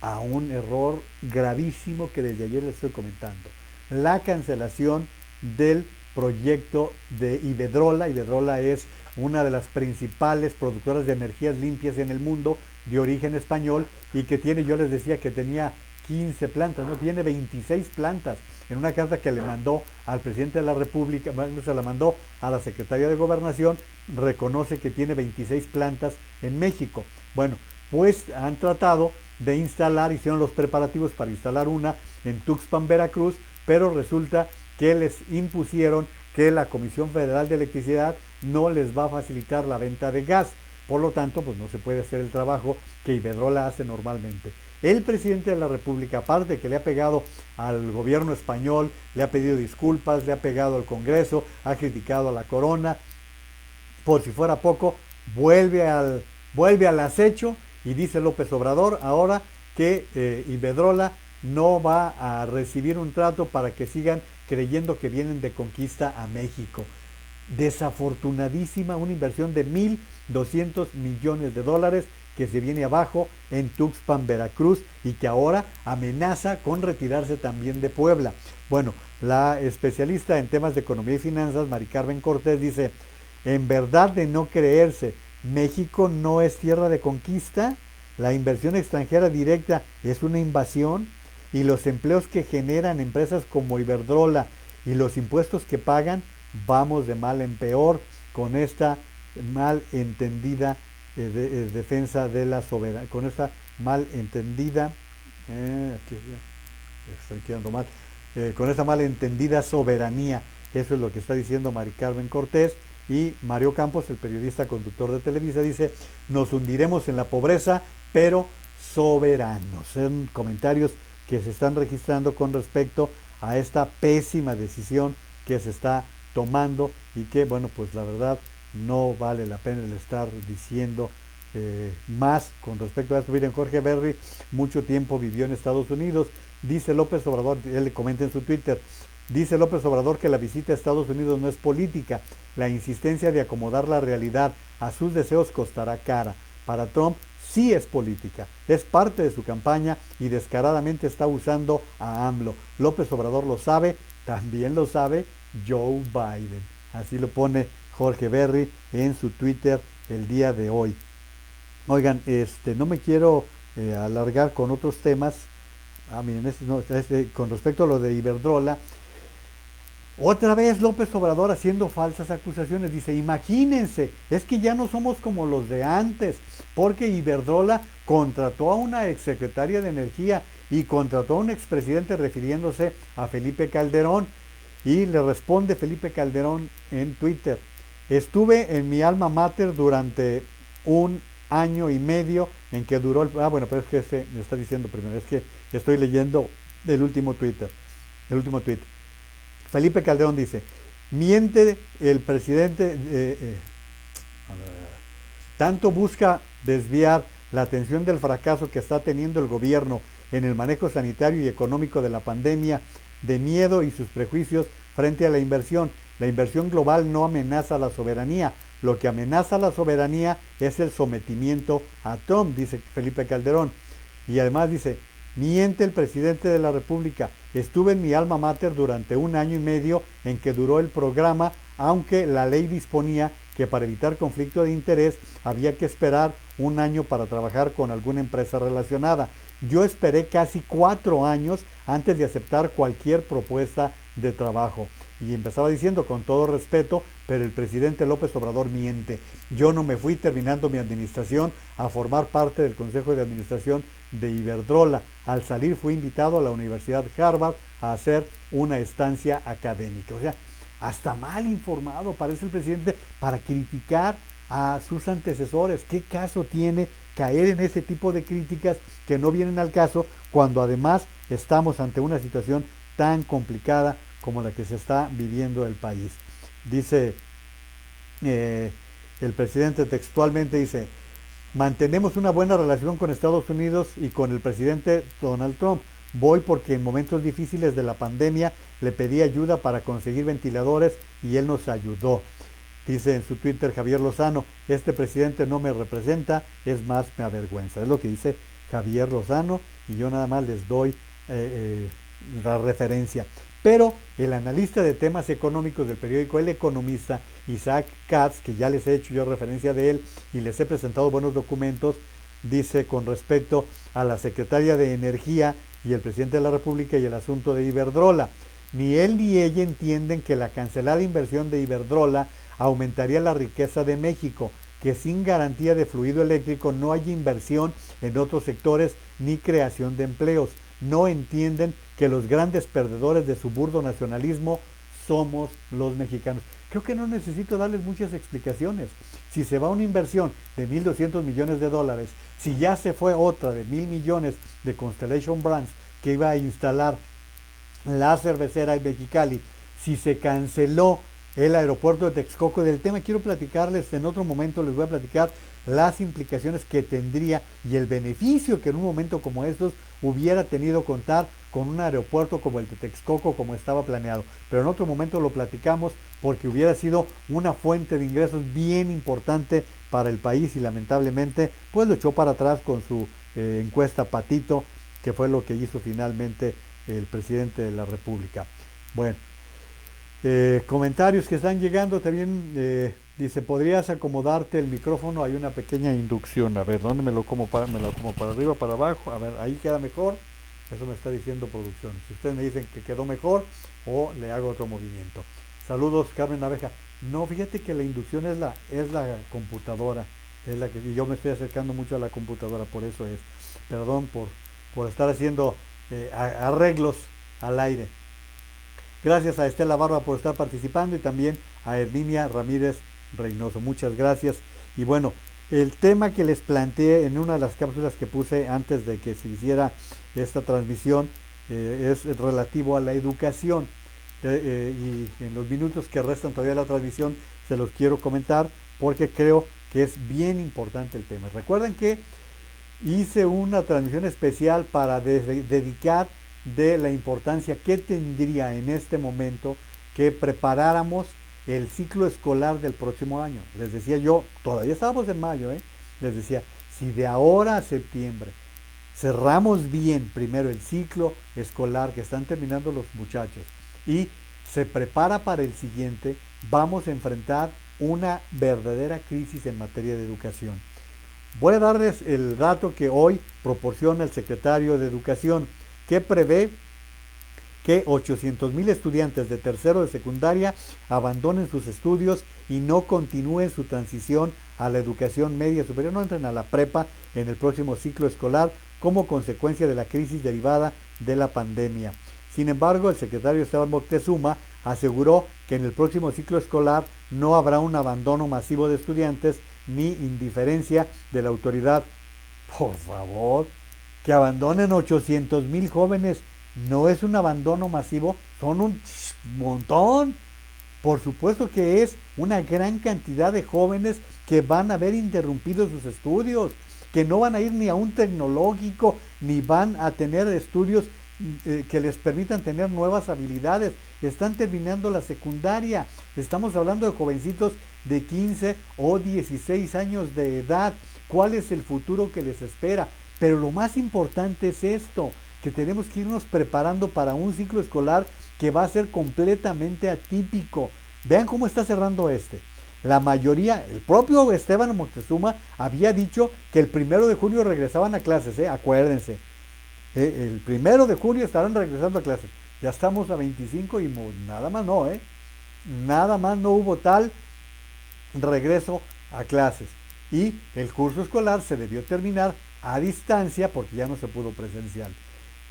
Speaker 1: a un error gravísimo que desde ayer les estoy comentando: la cancelación del proyecto de Iberdrola. Iberdrola es una de las principales productoras de energías limpias en el mundo, de origen español, y que tiene, yo les decía que tenía 15 plantas, no, tiene 26 plantas. En una carta que le mandó al presidente de la República, se la mandó a la Secretaría de Gobernación, reconoce que tiene 26 plantas en México. Bueno, pues han tratado de instalar, hicieron los preparativos para instalar una en Tuxpan, Veracruz, pero resulta que les impusieron que la Comisión Federal de Electricidad no les va a facilitar la venta de gas. Por lo tanto, pues no se puede hacer el trabajo que Iberdrola hace normalmente. El presidente de la República, aparte que le ha pegado al gobierno español, le ha pedido disculpas, le ha pegado al Congreso, ha criticado a la corona, por si fuera poco, vuelve al acecho y dice López Obrador ahora que Iberdrola no va a recibir un trato para que sigan creyendo que vienen de conquista a México. Desafortunadísima, una inversión de 1.200 millones de dólares que se viene abajo en Tuxpan, Veracruz, y que ahora amenaza con retirarse también de Puebla. Bueno, la especialista en temas de economía y finanzas, Mari Carmen Cortés, dice, en verdad de no creerse, México no es tierra de conquista, la inversión extranjera directa es una invasión y los empleos que generan empresas como Iberdrola y los impuestos que pagan, vamos de mal en peor con esta mal entendida defensa de la soberanía, con esta mal entendida, estoy quedando mal, con esta mal entendida soberanía. Eso es lo que está diciendo Mari Carmen Cortés. Y Mario Campos, el periodista conductor de Televisa, dice, nos hundiremos en la pobreza, pero soberanos. Son comentarios que se están registrando con respecto a esta pésima decisión que se está tomando y que, bueno, pues la verdad no vale la pena el estar diciendo más con respecto a esto. Miren, Jorge Berry mucho tiempo vivió en Estados Unidos. Dice López Obrador, él le comenta en su Twitter, dice López Obrador que la visita a Estados Unidos no es política. La insistencia de acomodar la realidad a sus deseos costará cara. Para Trump sí es política, es parte de su campaña y descaradamente está usando a AMLO. López Obrador lo sabe, también lo sabe Joe Biden. Así lo pone Jorge Berry en su Twitter el día de hoy. Oigan, no me quiero alargar con otros temas. Miren, con respecto a lo de Iberdrola, otra vez López Obrador haciendo falsas acusaciones. Dice, imagínense, es que ya no somos como los de antes, porque Iberdrola contrató a una exsecretaria de Energía y contrató a un expresidente refiriéndose a Felipe Calderón. Y le responde Felipe Calderón en Twitter, estuve en mi alma mater durante un año y medio en que duró el... bueno, pero es que me está diciendo primero, es que estoy leyendo el último tweet. Felipe Calderón dice, miente el presidente, tanto busca desviar la atención del fracaso que está teniendo el gobierno en el manejo sanitario y económico de la pandemia, de miedo y sus prejuicios frente a la inversión. La inversión global no amenaza la soberanía, lo que amenaza la soberanía es el sometimiento a Trump, dice Felipe Calderón. Y además dice, miente el presidente de la República, estuve en mi alma mater durante un año y medio en que duró el programa, aunque la ley disponía que para evitar conflicto de interés había que esperar un año para trabajar con alguna empresa relacionada. Yo esperé casi 4 años antes de aceptar cualquier propuesta de trabajo. Y empezaba diciendo, con todo respeto, pero el presidente López Obrador miente. Yo no me fui terminando mi administración a formar parte del Consejo de Administración de Iberdrola. Al salir fui invitado a la Universidad Harvard a hacer una estancia académica. O sea, hasta mal informado parece el presidente para criticar a sus antecesores. ¿Qué caso tiene caer en ese tipo de críticas que no vienen al caso cuando además estamos ante una situación tan complicada como la que se está viviendo el país? Dice el presidente textualmente, dice, mantenemos una buena relación con Estados Unidos y con el presidente Donald Trump. Voy porque en momentos difíciles de la pandemia le pedí ayuda para conseguir ventiladores y él nos ayudó. Dice en su Twitter Javier Lozano, este presidente no me representa, es más, me avergüenza. Es lo que dice Javier Lozano y yo nada más les doy la referencia. Pero el analista de temas económicos del periódico El Economista, Isaac Katz, que ya les he hecho yo referencia de él y les he presentado buenos documentos, dice con respecto a la secretaria de Energía y el presidente de la República y el asunto de Iberdrola. Ni él ni ella entienden que la cancelada inversión de Iberdrola aumentaría la riqueza de México, que sin garantía de fluido eléctrico no hay inversión en otros sectores ni creación de empleos. No entienden que los grandes perdedores de su burdo nacionalismo somos los mexicanos. Creo que no necesito darles muchas explicaciones. Si se va una inversión de 1.200 millones de dólares, si ya se fue otra de 1.000 millones de Constellation Brands que iba a instalar la cervecera en Mexicali, si se canceló el aeropuerto de Texcoco, del tema quiero platicarles en otro momento, les voy a platicar las implicaciones que tendría y el beneficio que en un momento como estos hubiera tenido contar con un aeropuerto como el de Texcoco como estaba planeado. Pero en otro momento lo platicamos porque hubiera sido una fuente de ingresos bien importante para el país y lamentablemente pues lo echó para atrás con su encuesta Patito, que fue lo que hizo finalmente el presidente de la República. Bueno, comentarios que están llegando también. Dice, ¿podrías acomodarte el micrófono? Hay una pequeña inducción. A ver, ¿dónde me lo como para arriba, para abajo? A ver, ahí queda mejor. Eso me está diciendo producción. Si ustedes me dicen que quedó mejor o le hago otro movimiento. Saludos, Carmen Abeja. No, fíjate que la inducción es la computadora. Es la que y yo me estoy acercando mucho a la computadora, por eso es. Perdón por estar haciendo arreglos al aire. Gracias a Estela Barba por estar participando y también a Herminia Ramírez Reynoso. Muchas gracias. Y bueno, el tema que les planteé en una de las cápsulas que puse antes de que se hiciera esta transmisión es relativo a la educación. Y en los minutos que restan todavía de la transmisión se los quiero comentar porque creo que es bien importante el tema. Recuerden que hice una transmisión especial para dedicar de la importancia que tendría en este momento que preparáramos el ciclo escolar del próximo año. Les decía yo, todavía estábamos en mayo, les decía, si de ahora a septiembre cerramos bien primero el ciclo escolar que están terminando los muchachos y se prepara para el siguiente, vamos a enfrentar una verdadera crisis en materia de educación. Voy a darles el dato que hoy proporciona el secretario de Educación, que prevé que 800,000 estudiantes de tercero de secundaria abandonen sus estudios y no continúen su transición a la educación media superior, no entren a la prepa en el próximo ciclo escolar como consecuencia de la crisis derivada de la pandemia. Sin embargo, el secretario Esteban Moctezuma aseguró que en el próximo ciclo escolar no habrá un abandono masivo de estudiantes ni indiferencia de la autoridad. Por favor, que abandonen 800,000 jóvenes no es un abandono masivo, son un montón. Por supuesto que es una gran cantidad de jóvenes que van a ver interrumpidos sus estudios, que no van a ir ni a un tecnológico, ni van a tener estudios que les permitan tener nuevas habilidades. Están terminando la secundaria. Estamos hablando de jovencitos de 15 o 16 años de edad. ¿Cuál es el futuro que les espera? Pero lo más importante es esto, que tenemos que irnos preparando para un ciclo escolar que va a ser completamente atípico. Vean cómo está cerrando este. La mayoría, el propio Esteban Moctezuma había dicho que el 1 de junio regresaban a clases, acuérdense. El 1 de junio estarán regresando a clases. Ya estamos a 25 y nada más no, nada más no hubo tal regreso a clases. Y el curso escolar se debió terminar a distancia porque ya no se pudo presencial.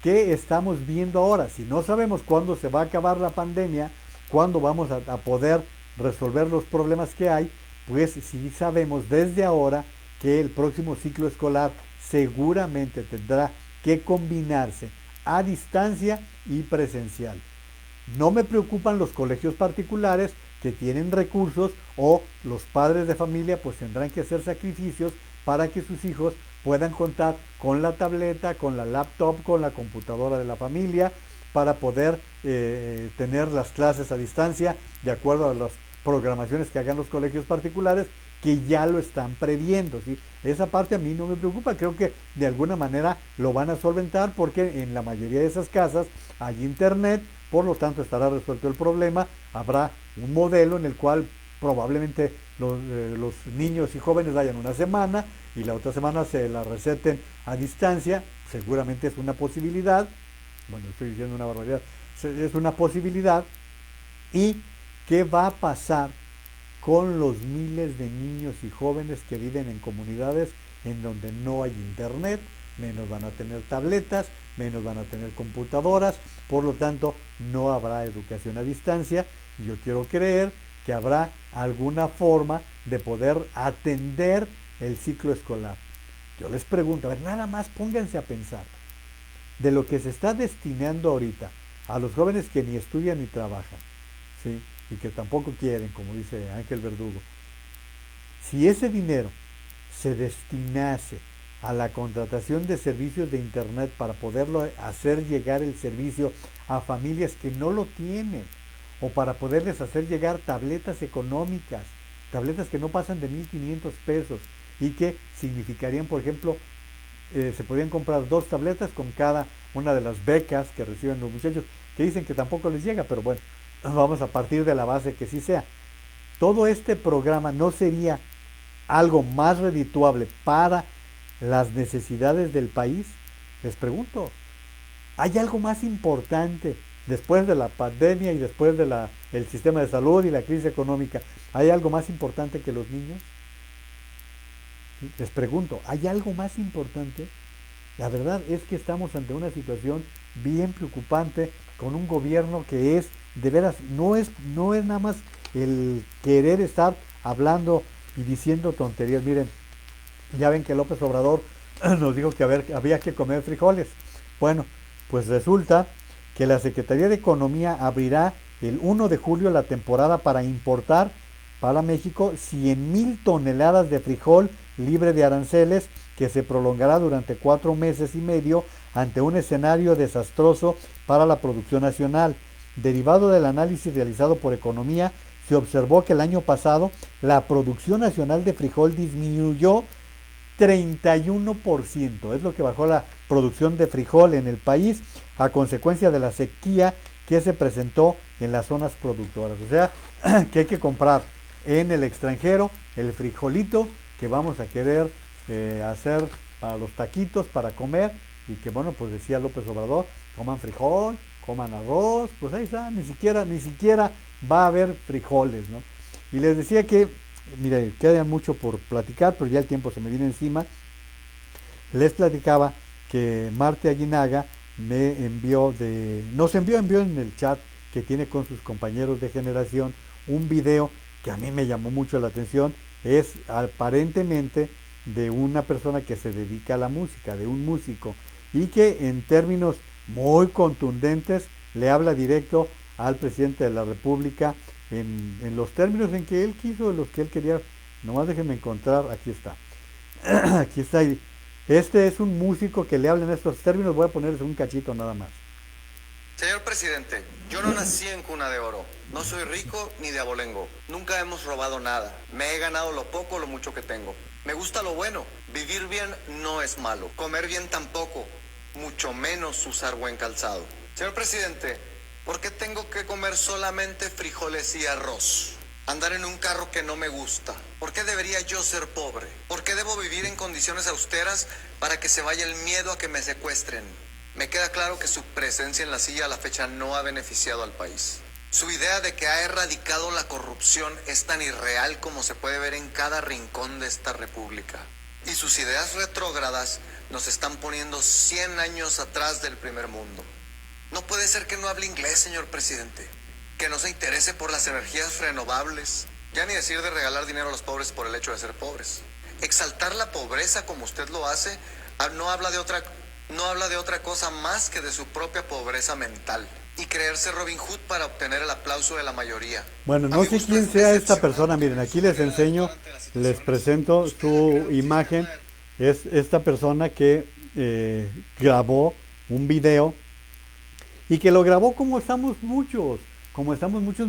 Speaker 1: ¿Qué estamos viendo ahora? Si no sabemos cuándo se va a acabar la pandemia, cuándo vamos a poder resolver los problemas que hay, pues sí sabemos desde ahora que el próximo ciclo escolar seguramente tendrá que combinarse a distancia y presencial. No me preocupan los colegios particulares que tienen recursos o los padres de familia pues tendrán que hacer sacrificios para que sus hijos puedan contar con la tableta, con la laptop, con la computadora de la familia para poder tener las clases a distancia de acuerdo a las programaciones que hagan los colegios particulares que ya lo están previendo, ¿sí? Esa parte a mí no me preocupa, creo que de alguna manera lo van a solventar porque en la mayoría de esas casas hay internet, por lo tanto estará resuelto el problema, habrá un modelo en el cual probablemente los niños y jóvenes vayan una semana y la otra semana se la receten a distancia, seguramente es una posibilidad, bueno, estoy diciendo una barbaridad, es una posibilidad. ¿Y qué va a pasar con los miles de niños y jóvenes que viven en comunidades en donde no hay internet? Menos van a tener tabletas, menos van a tener computadoras, por lo tanto no habrá educación a distancia yo quiero creer que habrá alguna forma de poder atender el ciclo escolar. Yo les pregunto, a ver, nada más pónganse a pensar de lo que se está destinando ahorita a los jóvenes que ni estudian ni trabajan, ¿sí? Y que tampoco quieren, como dice Ángel Verdugo. Si ese dinero se destinase a la contratación de servicios de internet para poderlo hacer llegar el servicio a familias que no lo tienen, o para poderles hacer llegar tabletas económicas, tabletas que no pasan de 1,500 pesos y que significarían, por ejemplo, se podrían comprar 2 tabletas con cada una de las becas que reciben los muchachos, que dicen que tampoco les llega, pero bueno, vamos a partir de la base que sí sea. Todo este programa no sería algo más redituable para las necesidades del país. Les pregunto, ¿hay algo más importante después de la pandemia y después de el sistema de salud y la crisis económica? ¿Hay algo más importante que los niños? Les pregunto, ¿hay algo más importante? La verdad es que estamos ante una situación bien preocupante con un gobierno que es, de veras, no es nada más el querer estar hablando y diciendo tonterías. Miren, ya ven que López Obrador nos dijo que había que comer frijoles. Bueno, pues resulta que la Secretaría de Economía abrirá el 1 de julio la temporada para importar para México 100,000 toneladas de frijol libre de aranceles, que se prolongará durante 4 meses y medio ante un escenario desastroso para la producción nacional. Derivado del análisis realizado por Economía, se observó que el año pasado la producción nacional de frijol disminuyó 31%. Es lo que bajó la producción de frijol en el país a consecuencia de la sequía que se presentó en las zonas productoras. O sea, que hay que comprar en el extranjero el frijolito que vamos a querer hacer para los taquitos, para comer, y que bueno, pues decía López Obrador, coman frijol, coman arroz, pues ahí está, ni siquiera va a haber frijoles, ¿no? Y les decía que, mire, queda mucho por platicar, pero ya el tiempo se me viene encima. Les platicaba que Marte Aguinaga nos envió en el chat que tiene con sus compañeros de generación un video que a mí me llamó mucho la atención. Es aparentemente de una persona que se dedica a la música, de un músico, y que en términos muy contundentes le habla directo al presidente de la República en los términos en que él quiso, en los que él quería. Nomás déjenme encontrar, aquí está. Aquí está. Este es un músico que le habla en estos términos. Voy a ponerles un cachito nada más.
Speaker 3: Señor presidente, yo no nací en cuna de oro. No soy rico ni de abolengo. Nunca hemos robado nada. Me he ganado lo poco o lo mucho que tengo. Me gusta lo bueno. Vivir bien no es malo. Comer bien tampoco. Mucho menos usar buen calzado. Señor presidente, ¿por qué tengo que comer solamente frijoles y arroz? Andar en un carro que no me gusta. ¿Por qué debería yo ser pobre? ¿Por qué debo vivir en condiciones austeras para que se vaya el miedo a que me secuestren? Me queda claro que su presencia en la silla a la fecha no ha beneficiado al país. Su idea de que ha erradicado la corrupción es tan irreal como se puede ver en cada rincón de esta república. Y sus ideas retrógradas nos están poniendo 100 años atrás del primer mundo. No puede ser que no hable inglés, señor presidente. Que no se interese por las energías renovables. Ya ni decir de regalar dinero a los pobres por el hecho de ser pobres. Exaltar la pobreza como usted lo hace no habla de otra cosa más que de su propia pobreza mental. Y creerse Robin Hood para obtener el aplauso de la mayoría.
Speaker 1: Bueno, no sé quién sea esta persona. Miren, aquí les enseño, les presento su imagen. Es esta persona que grabó un video y que lo grabó como estamos muchos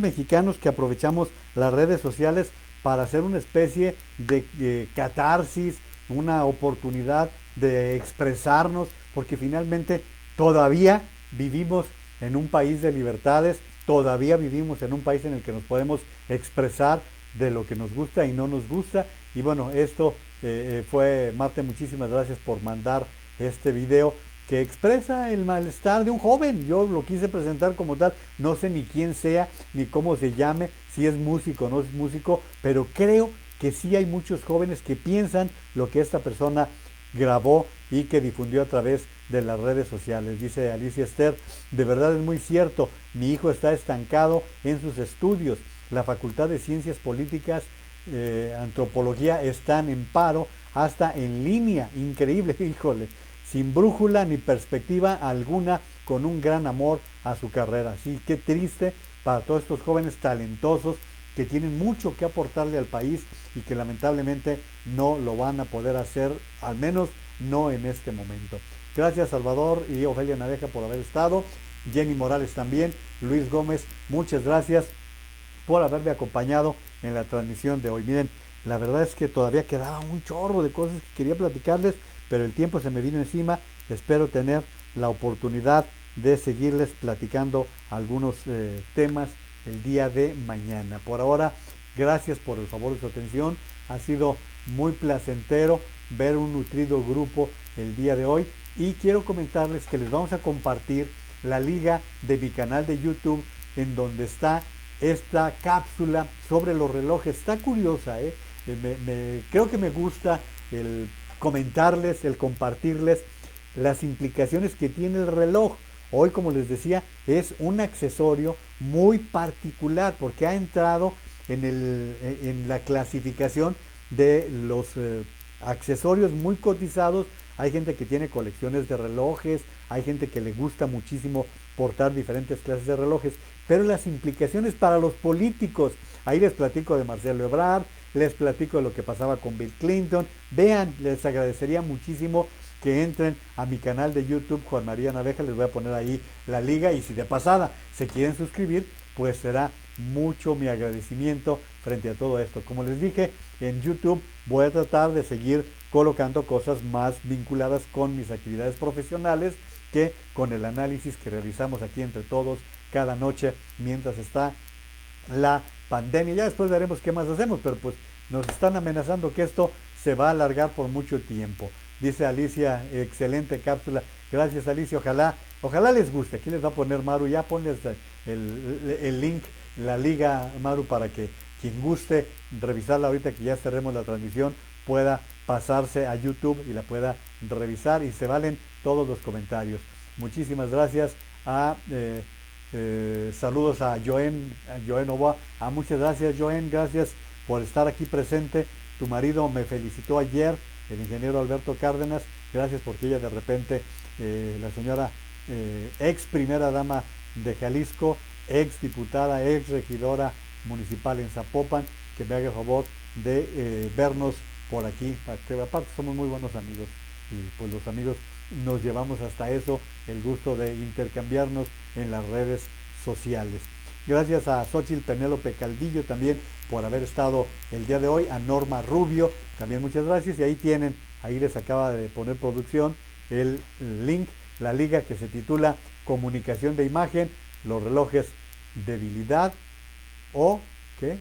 Speaker 1: mexicanos que aprovechamos las redes sociales para hacer una especie de catarsis, una oportunidad de expresarnos, porque finalmente todavía vivimos en un país de libertades, todavía vivimos en un país en el que nos podemos expresar de lo que nos gusta y no nos gusta. Y bueno, esto fue, Marte, muchísimas gracias por mandar este video que expresa el malestar de un joven. Yo lo quise presentar como tal, no sé ni quién sea, ni cómo se llame, si es músico o no es músico, pero creo que sí hay muchos jóvenes que piensan lo que esta persona grabó y que difundió a través de las redes sociales. Dice Alicia Esther, de verdad es muy cierto, mi hijo está estancado en sus estudios. La Facultad de Ciencias Políticas, Antropología están en paro, hasta en línea, increíble, híjole, sin brújula ni perspectiva alguna, con un gran amor a su carrera. Así que triste para todos estos jóvenes talentosos que tienen mucho que aportarle al país y que lamentablemente no lo van a poder hacer, al menos no en este momento. Gracias Salvador y Ofelia Nadeja por haber estado, Jenny Morales también, Luis Gómez, muchas gracias por haberme acompañado en la transmisión de hoy. Miren, la verdad es que todavía quedaba un chorro de cosas que quería platicarles, pero el tiempo se me vino encima. Espero tener la oportunidad de seguirles platicando algunos temas el día de mañana. Por ahora, gracias por el favor de su atención. Ha sido muy placentero ver un nutrido grupo el día de hoy y quiero comentarles que les vamos a compartir la liga de mi canal de YouTube en donde está esta cápsula sobre los relojes. Está curiosa, creo que me gusta el comentarles, el compartirles las implicaciones que tiene el reloj. Hoy, como les decía, es un accesorio muy particular porque ha entrado en la clasificación de los accesorios muy cotizados. Hay gente que tiene colecciones de relojes, hay gente que le gusta muchísimo portar diferentes clases de relojes, pero las implicaciones para los políticos, ahí les platico de Marcelo Ebrard, les platico de lo que pasaba con Bill Clinton. Vean, les agradecería muchísimo que entren a mi canal de YouTube, Juan María Naveja, les voy a poner ahí la liga y si de pasada se quieren suscribir, pues será mucho mi agradecimiento frente a todo esto. Como les dije, en YouTube voy a tratar de seguir colocando cosas más vinculadas con mis actividades profesionales que con el análisis que realizamos aquí entre todos cada noche mientras está la pandemia. Ya después veremos qué más hacemos, pero pues nos están amenazando que esto se va a alargar por mucho tiempo. Dice Alicia, excelente cápsula. Gracias Alicia, ojalá les guste. Aquí les va a poner Maru, ya ponles el link, la liga Maru, para que quien guste revisarla ahorita que ya cerremos la transmisión pueda pasarse a YouTube y la pueda revisar y se valen todos los comentarios. Muchísimas gracias saludos a Joen Oboa. Muchas gracias Joen, gracias por estar aquí presente. Tu marido me felicitó ayer, el ingeniero Alberto Cárdenas, gracias porque ella de repente, la señora ex primera dama de Jalisco, ex diputada, ex regidora municipal en Zapopan, que me haga el favor de vernos por aquí, que aparte somos muy buenos amigos y pues los amigos nos llevamos hasta eso, el gusto de intercambiarnos en las redes sociales. Gracias a Xochitl Penélope Caldillo también por haber estado el día de hoy, a Norma Rubio también muchas gracias, y ahí tienen, ahí les acaba de poner producción el link, la liga que se titula Comunicación de Imagen, los relojes, debilidad o qué,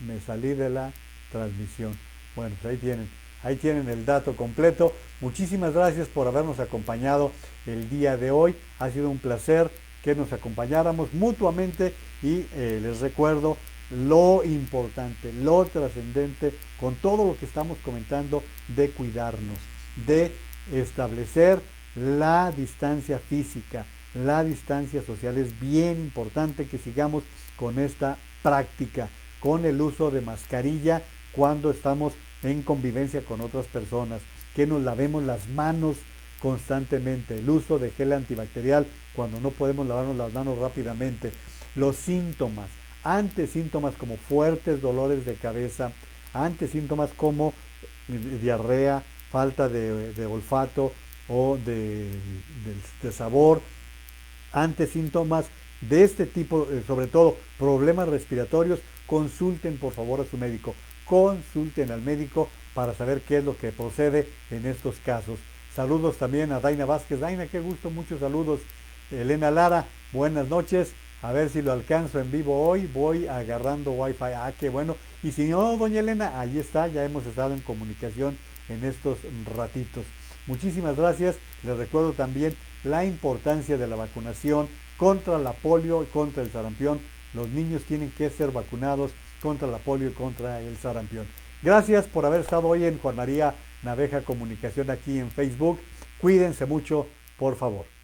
Speaker 1: me salí de la transmisión. Bueno, pues ahí tienen el dato completo. Muchísimas gracias por habernos acompañado el día de hoy. Ha sido un placer que nos acompañáramos mutuamente y les recuerdo lo importante, lo trascendente con todo lo que estamos comentando de cuidarnos, de establecer la distancia física, la distancia social. Es bien importante que sigamos con esta práctica, con el uso de mascarilla cuando estamos en convivencia con otras personas, que nos lavemos las manos constantemente, el uso de gel antibacterial cuando no podemos lavarnos las manos rápidamente. Los síntomas, ante síntomas como fuertes dolores de cabeza, ante síntomas como diarrea, falta de olfato o de sabor, ante síntomas de este tipo, sobre todo problemas respiratorios, consulten por favor a su médico, consulten al médico para saber qué es lo que procede en estos casos. Saludos también a Daina Vázquez. Daina, qué gusto, muchos saludos. Elena Lara, buenas noches. A ver si lo alcanzo en vivo hoy. Voy agarrando wifi. Qué bueno. Y si no, doña Elena, ahí está. Ya hemos estado en comunicación en estos ratitos. Muchísimas gracias. Les recuerdo también la importancia de la vacunación contra la polio y contra el sarampión. Los niños tienen que ser vacunados contra la polio y contra el sarampión. Gracias por haber estado hoy en Juan María Naveja Comunicación aquí en Facebook. Cuídense mucho, por favor.